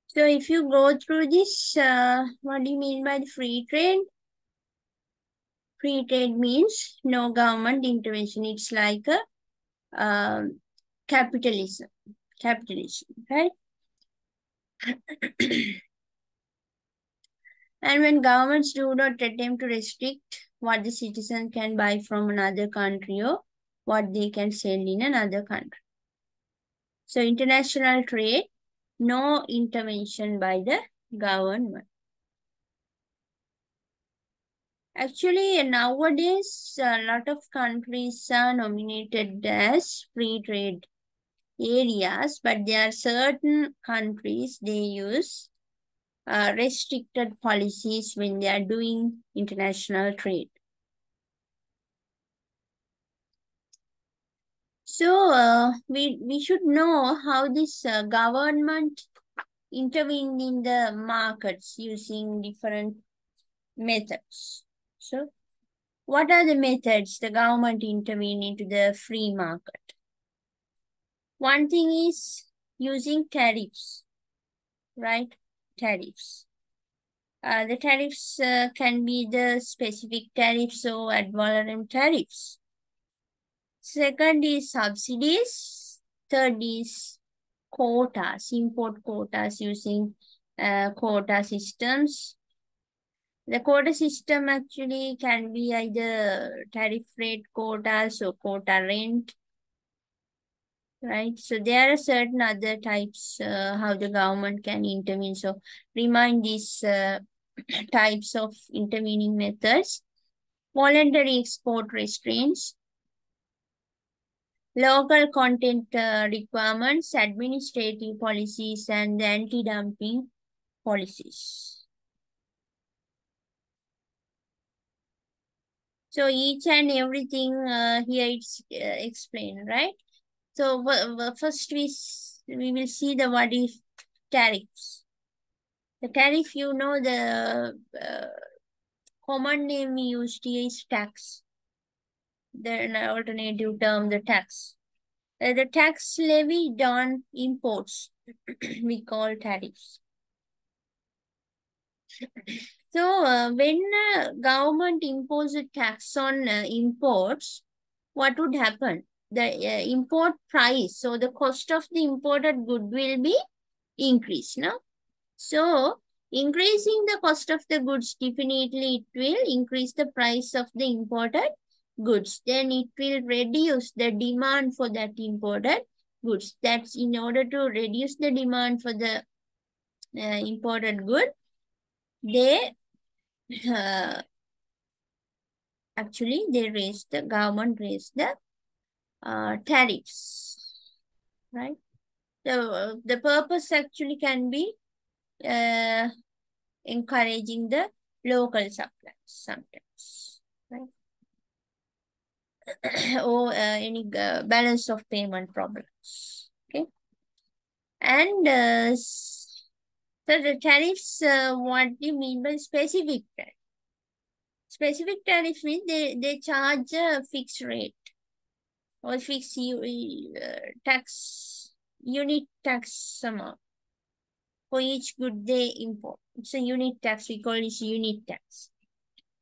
So if you go through this, what do you mean by the free trade? Free trade means no government intervention. It's like a capitalism. Capitalism, right? And when governments do not attempt to restrict what the citizen can buy from another country or what they can sell in another country. So international trade, no intervention by the government. Actually, nowadays, a lot of countries are nominated as free trade areas, but there are certain countries they use restricted policies when they are doing international trade. So we should know how this government intervened in the markets using different methods. So what are the methods the government intervened into the free market? One thing is using tariffs, right? Tariffs. The tariffs can be the specific tariffs or ad valorem tariffs. Second is subsidies. Third is quotas, import quotas using quota systems. The quota system actually can be either tariff rate quotas or quota rent, right? So there are certain other types how the government can intervene. So remind these types of intervening methods. Voluntary export restraints, local content requirements, administrative policies, and anti-dumping policies. So each and everything here it's explained, right? So first we will see the what if tariffs. The tariff, you know, the common name we used here is tax. The alternative term, the tax. The tax levied on imports, we call tariffs. So when government imposes a tax on imports, what would happen? The import price, so the cost of the imported good will be increased, no? So increasing the cost of the goods, definitely it will increase the price of the imported goods. Then it will reduce the demand for that imported goods. That's in order to reduce the demand for the imported good, they actually the government raised the tariffs, right? So the purpose actually can be encouraging the local supplies sometimes, right? Or any balance of payment problems, okay? And so the tariffs, what do you mean by specific tariff? Specific tariff means they charge a fixed rate or fixed tax, unit tax amount for each good they import. It's a unit tax, we call it unit tax.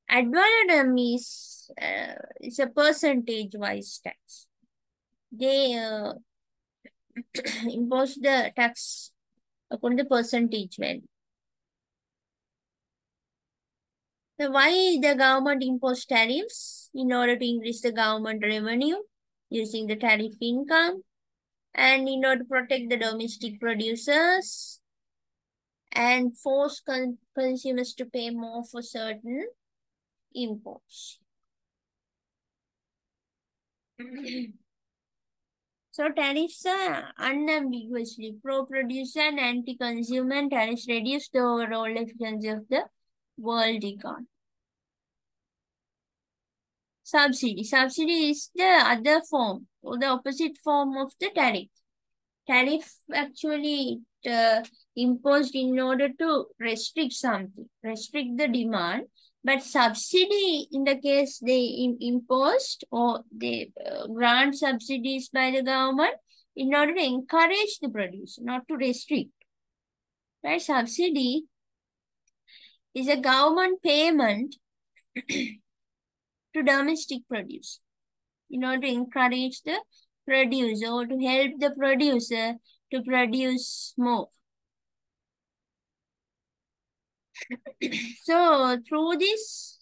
Ad valorem is it's a percentage-wise tax. They impose the tax according to the percentage value. So why the government impose tariffs? In order to increase the government revenue using the tariff income, and in order to protect the domestic producers and force consumers to pay more for certain imports. So tariffs are unambiguously pro-producer and anti-consumer, and tariffs reduce the overall efficiency of the world economy. Subsidy. Subsidy is the other form or the opposite form of the tariff. Tariff actually imposed in order to restrict something, restrict the demand. But subsidy, in the case they imposed or they grant subsidies by the government in order to encourage the producer, not to restrict. Right? Subsidy is a government payment to domestic produce in order to encourage the producer or to help the producer to produce more. So through this,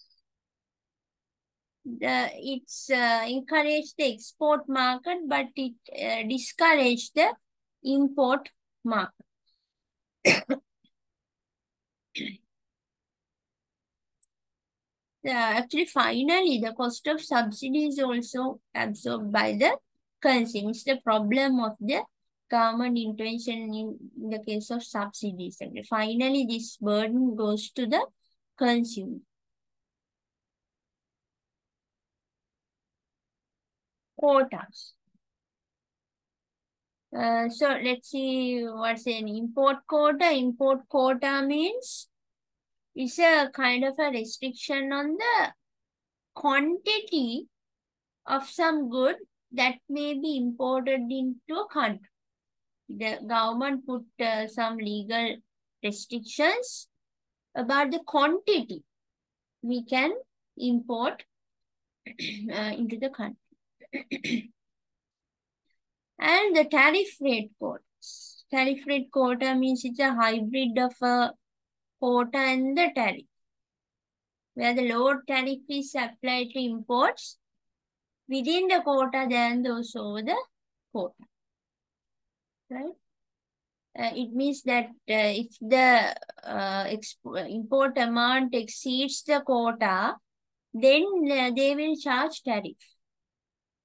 it's encouraged the export market, but it discouraged the import market. Actually, finally, the cost of subsidy is also absorbed by the consumer. It's the problem of the government intervention in the case of subsidies. And finally, this burden goes to the consumer. Quotas. So let's see what's an import quota. Import quota means it's a kind of a restriction on the quantity of some good that may be imported into a country. The government put some legal restrictions about the quantity we can import into the country. And the tariff rate quotas. Tariff rate quota means it's a hybrid of a quota and the tariff, where the lower tariff is applied to imports within the quota than those over the quota. Right? It means that if the import amount exceeds the quota, then they will charge tariff.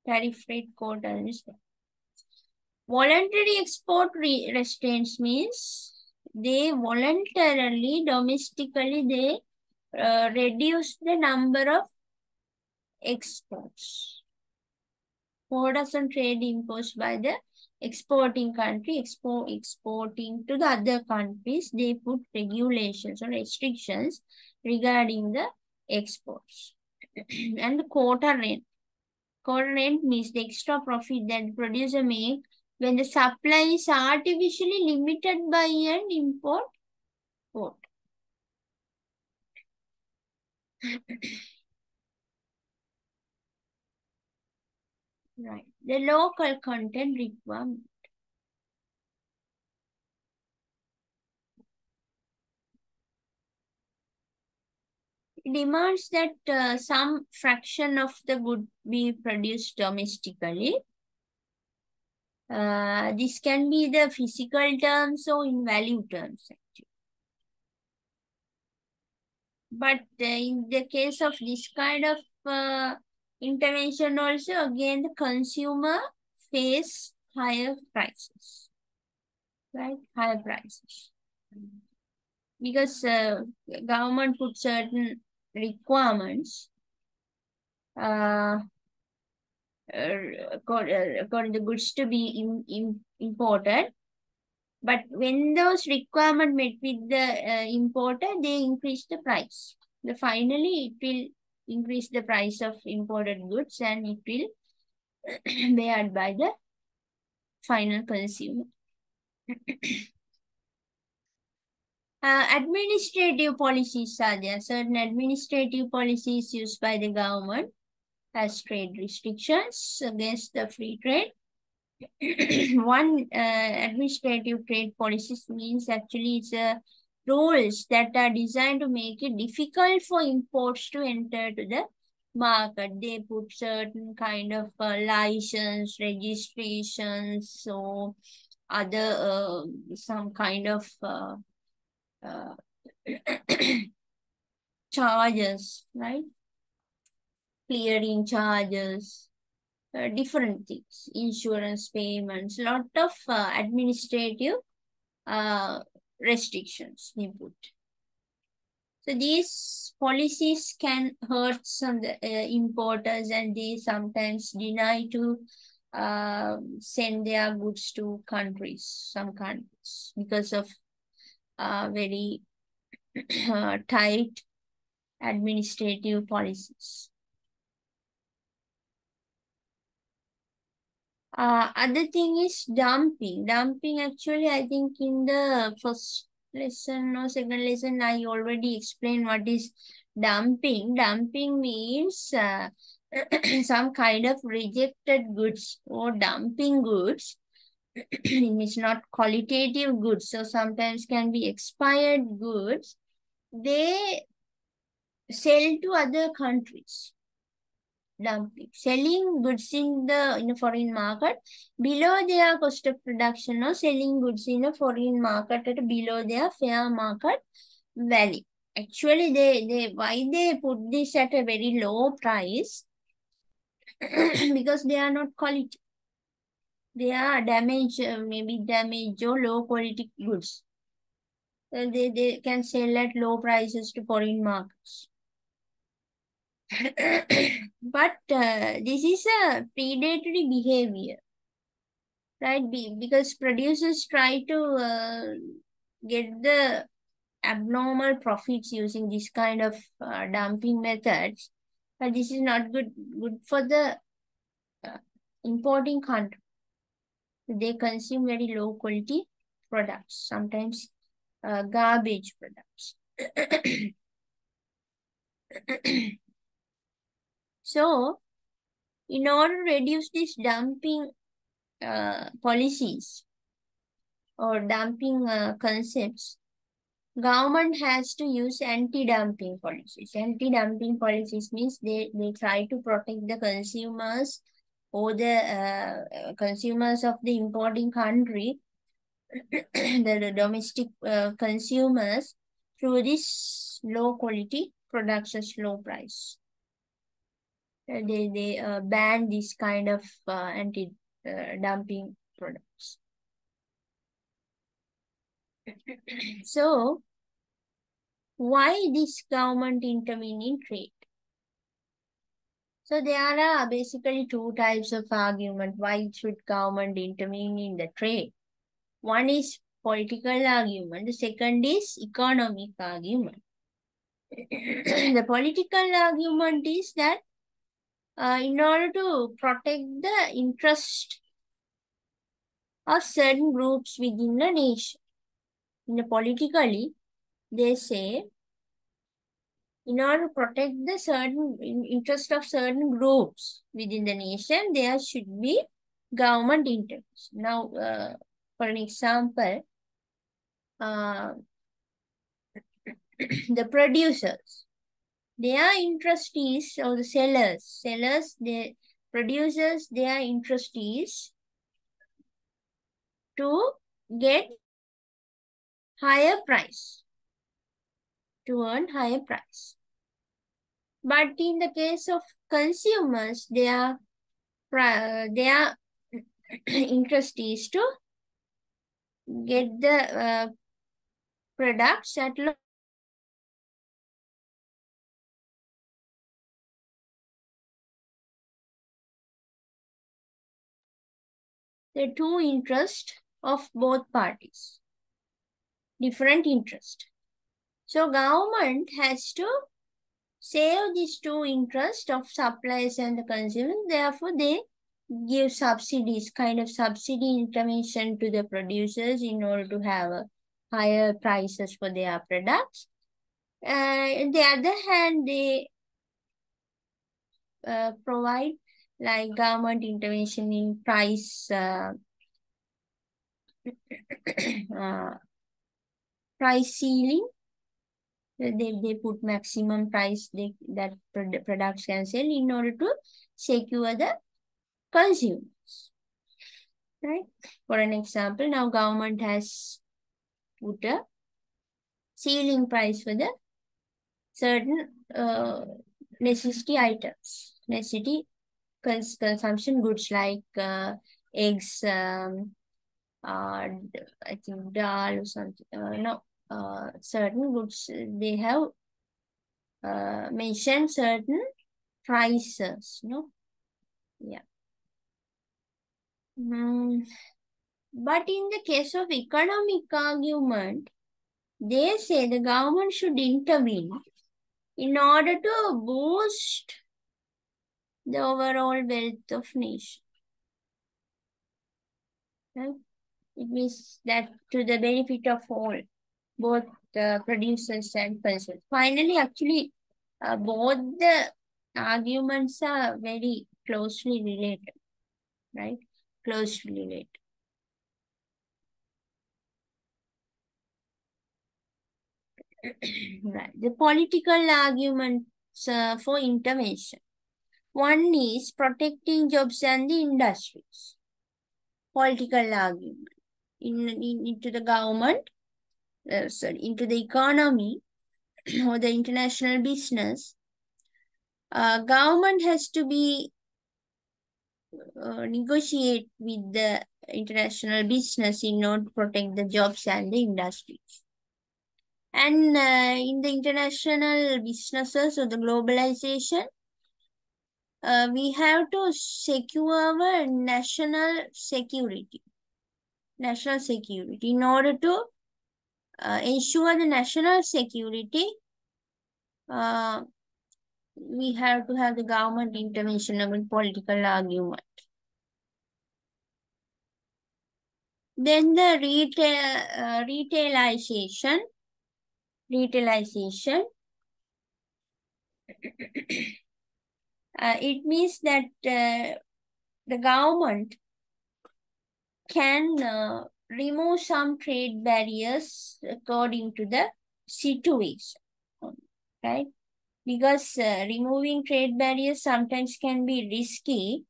Tariff rate quota is there. Voluntary export restraints means they voluntarily, domestically, they reduce the number of exports. Quotas on trade imposed by the exporting country, exporting to the other countries, they put regulations or restrictions regarding the exports. And the quota rent. Quota rent means the extra profit that the producer make when the supply is artificially limited by an import quota. Right. The local content requirement. It demands that some fraction of the good be produced domestically. This can be the physical terms or in value terms, actually. But in the case of this kind of intervention also, again, the consumer face higher prices, right? Higher prices. Because government put certain requirements according to goods to be imported. But when those requirements met with the importer, they increase the price. Finally, it will increase the price of imported goods and it will be beared by the final consumer. Administrative policies are there. Certain administrative policies used by the government as trade restrictions against the free trade. One administrative trade policies means actually it's rules that are designed to make it difficult for imports to enter to the market. They put certain kind of license, registrations, so other some kind of charges, right? Clearing charges, different things, insurance payments, lot of administrative restrictions they put. So these policies can hurt some importers and they sometimes deny to send their goods to some countries, because of very tight administrative policies. Other thing is dumping. Dumping, actually, I think in the first lesson or second lesson, I already explained what is dumping. Dumping means some kind of rejected goods or dumping goods. It's not qualitative goods, so sometimes can be expired goods. They sell to other countries. Dumping, selling goods in a foreign market below their cost of production, or selling goods in a foreign market at below their fair market value. Actually, why they put this at a very low price? Because they are not quality. They are maybe damaged or low quality goods. They can sell at low prices to foreign markets. But this is a predatory behavior, right? Because producers try to get the abnormal profits using this kind of dumping methods, but this is not good for the importing country. They consume very low quality products, sometimes garbage products. So, in order to reduce these dumping policies or dumping concepts, government has to use anti-dumping policies. Anti-dumping policies means they try to protect the consumers or the consumers of the importing country, the domestic consumers, through this low quality products at low price. They ban this kind of anti-dumping products. So, why this government intervene in trade? So there are basically two types of argument. Why should government intervene in the trade? One is political argument. The second is economic argument. The political argument is that in order to protect the interest of certain groups within the nation, politically, they say, in order to protect the certain interest of certain groups within the nation, there should be government intervention. Now, for an example, the producers, their interest is, or the sellers, the producers, their interest is to get higher price, to earn higher price. But in the case of consumers, their interest is to get the products at low. The two interests of both parties, different interest. So government has to save these two interests of suppliers and the consumers. Therefore, they give subsidies, kind of subsidy intervention to the producers in order to have higher prices for their products. On the other hand, they provide like government intervention in price price ceiling. They put maximum price that products can sell in order to secure the consumers. Right? For an example, now government has put a ceiling price for the certain necessity items, necessity consumption goods like eggs, I think dal or something. Certain goods, they have mentioned certain prices, Yeah. But in the case of economic argument, they say the government should intervene in order to boost the overall wealth of nation. Right? It means that to the benefit of all, both producers and consumers. Finally, actually, both the arguments are very closely related, right? Closely related. Right. The political arguments for intervention. One is protecting jobs and the industries. Political argument into the government, into the economy or the international business. Government has to be negotiate with the international business in order to protect the jobs and the industries. And in the international businesses or the globalization, we have to secure our national security. National security. In order to ensure the national security, we have to have the government intervention and political argument. Then the retailization. It means that the government can remove some trade barriers according to the situation, right? Because removing trade barriers sometimes can be risky,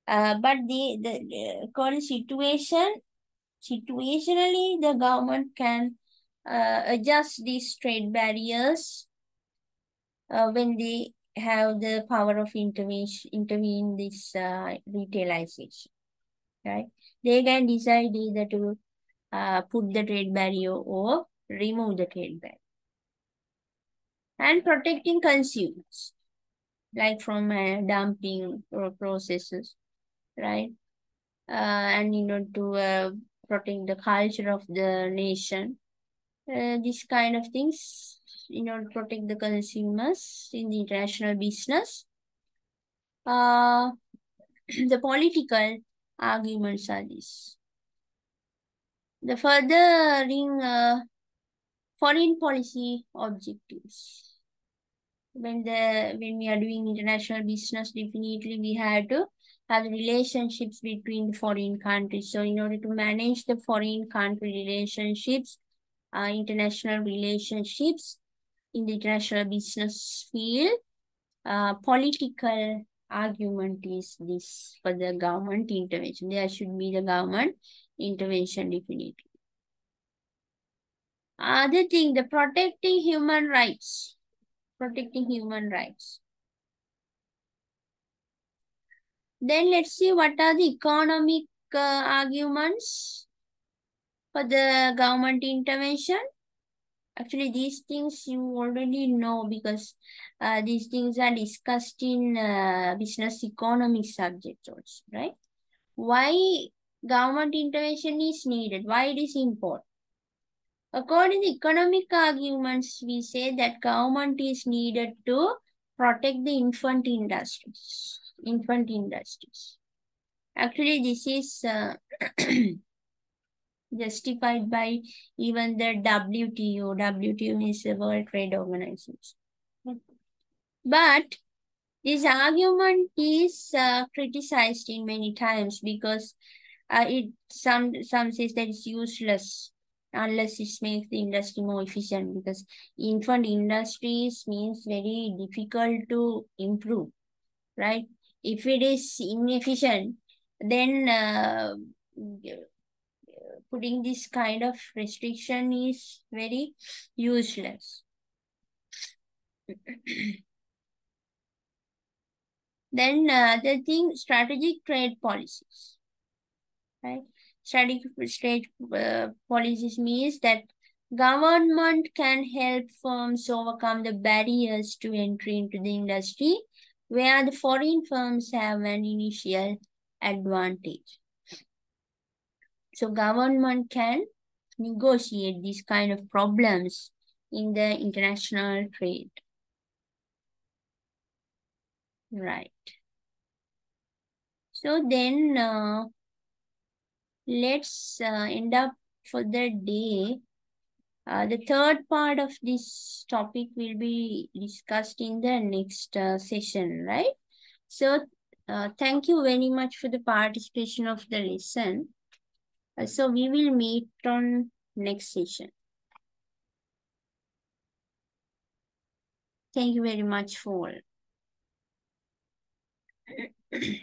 but the current situationally, the government can adjust these trade barriers when they have the power of intervene this retailization, right? They can decide either to put the trade barrier or remove the trade barrier. And protecting consumers, like from dumping processes, right? And in order to protect the culture of the nation, this kind of things, in order to protect the consumers in the international business. The political arguments are this. The furthering foreign policy objectives. When we are doing international business, definitely we have to have relationships between the foreign countries. So in order to manage the foreign country relationships, international relationships in the international business field, political argument is this for the government intervention. There should be the government intervention definitely. Other thing, the protecting human rights. Protecting human rights. Then let's see what are the economic arguments for the government intervention. Actually, these things you already know because these things are discussed in business economic subjects also, right? Why government intervention is needed? Why it is important? According to economic arguments, we say that government is needed to protect the infant industries. Actually, this is justified by even the WTO. WTO is the World Trade Organization. But this argument is criticized in many times because some says that it's useless unless it makes the industry more efficient, because infant industries means very difficult to improve, right? If it is inefficient, then putting this kind of restriction is very useless. Then the thing, strategic trade policies, right? Strategic trade policies means that government can help firms overcome the barriers to entry into the industry where the foreign firms have an initial advantage. So government can negotiate these kind of problems in the international trade. Right. So then let's end up for the day. The third part of this topic will be discussed in the next session, right? So thank you very much for the participation of the lesson. So we will meet on next session. Thank you very much for all.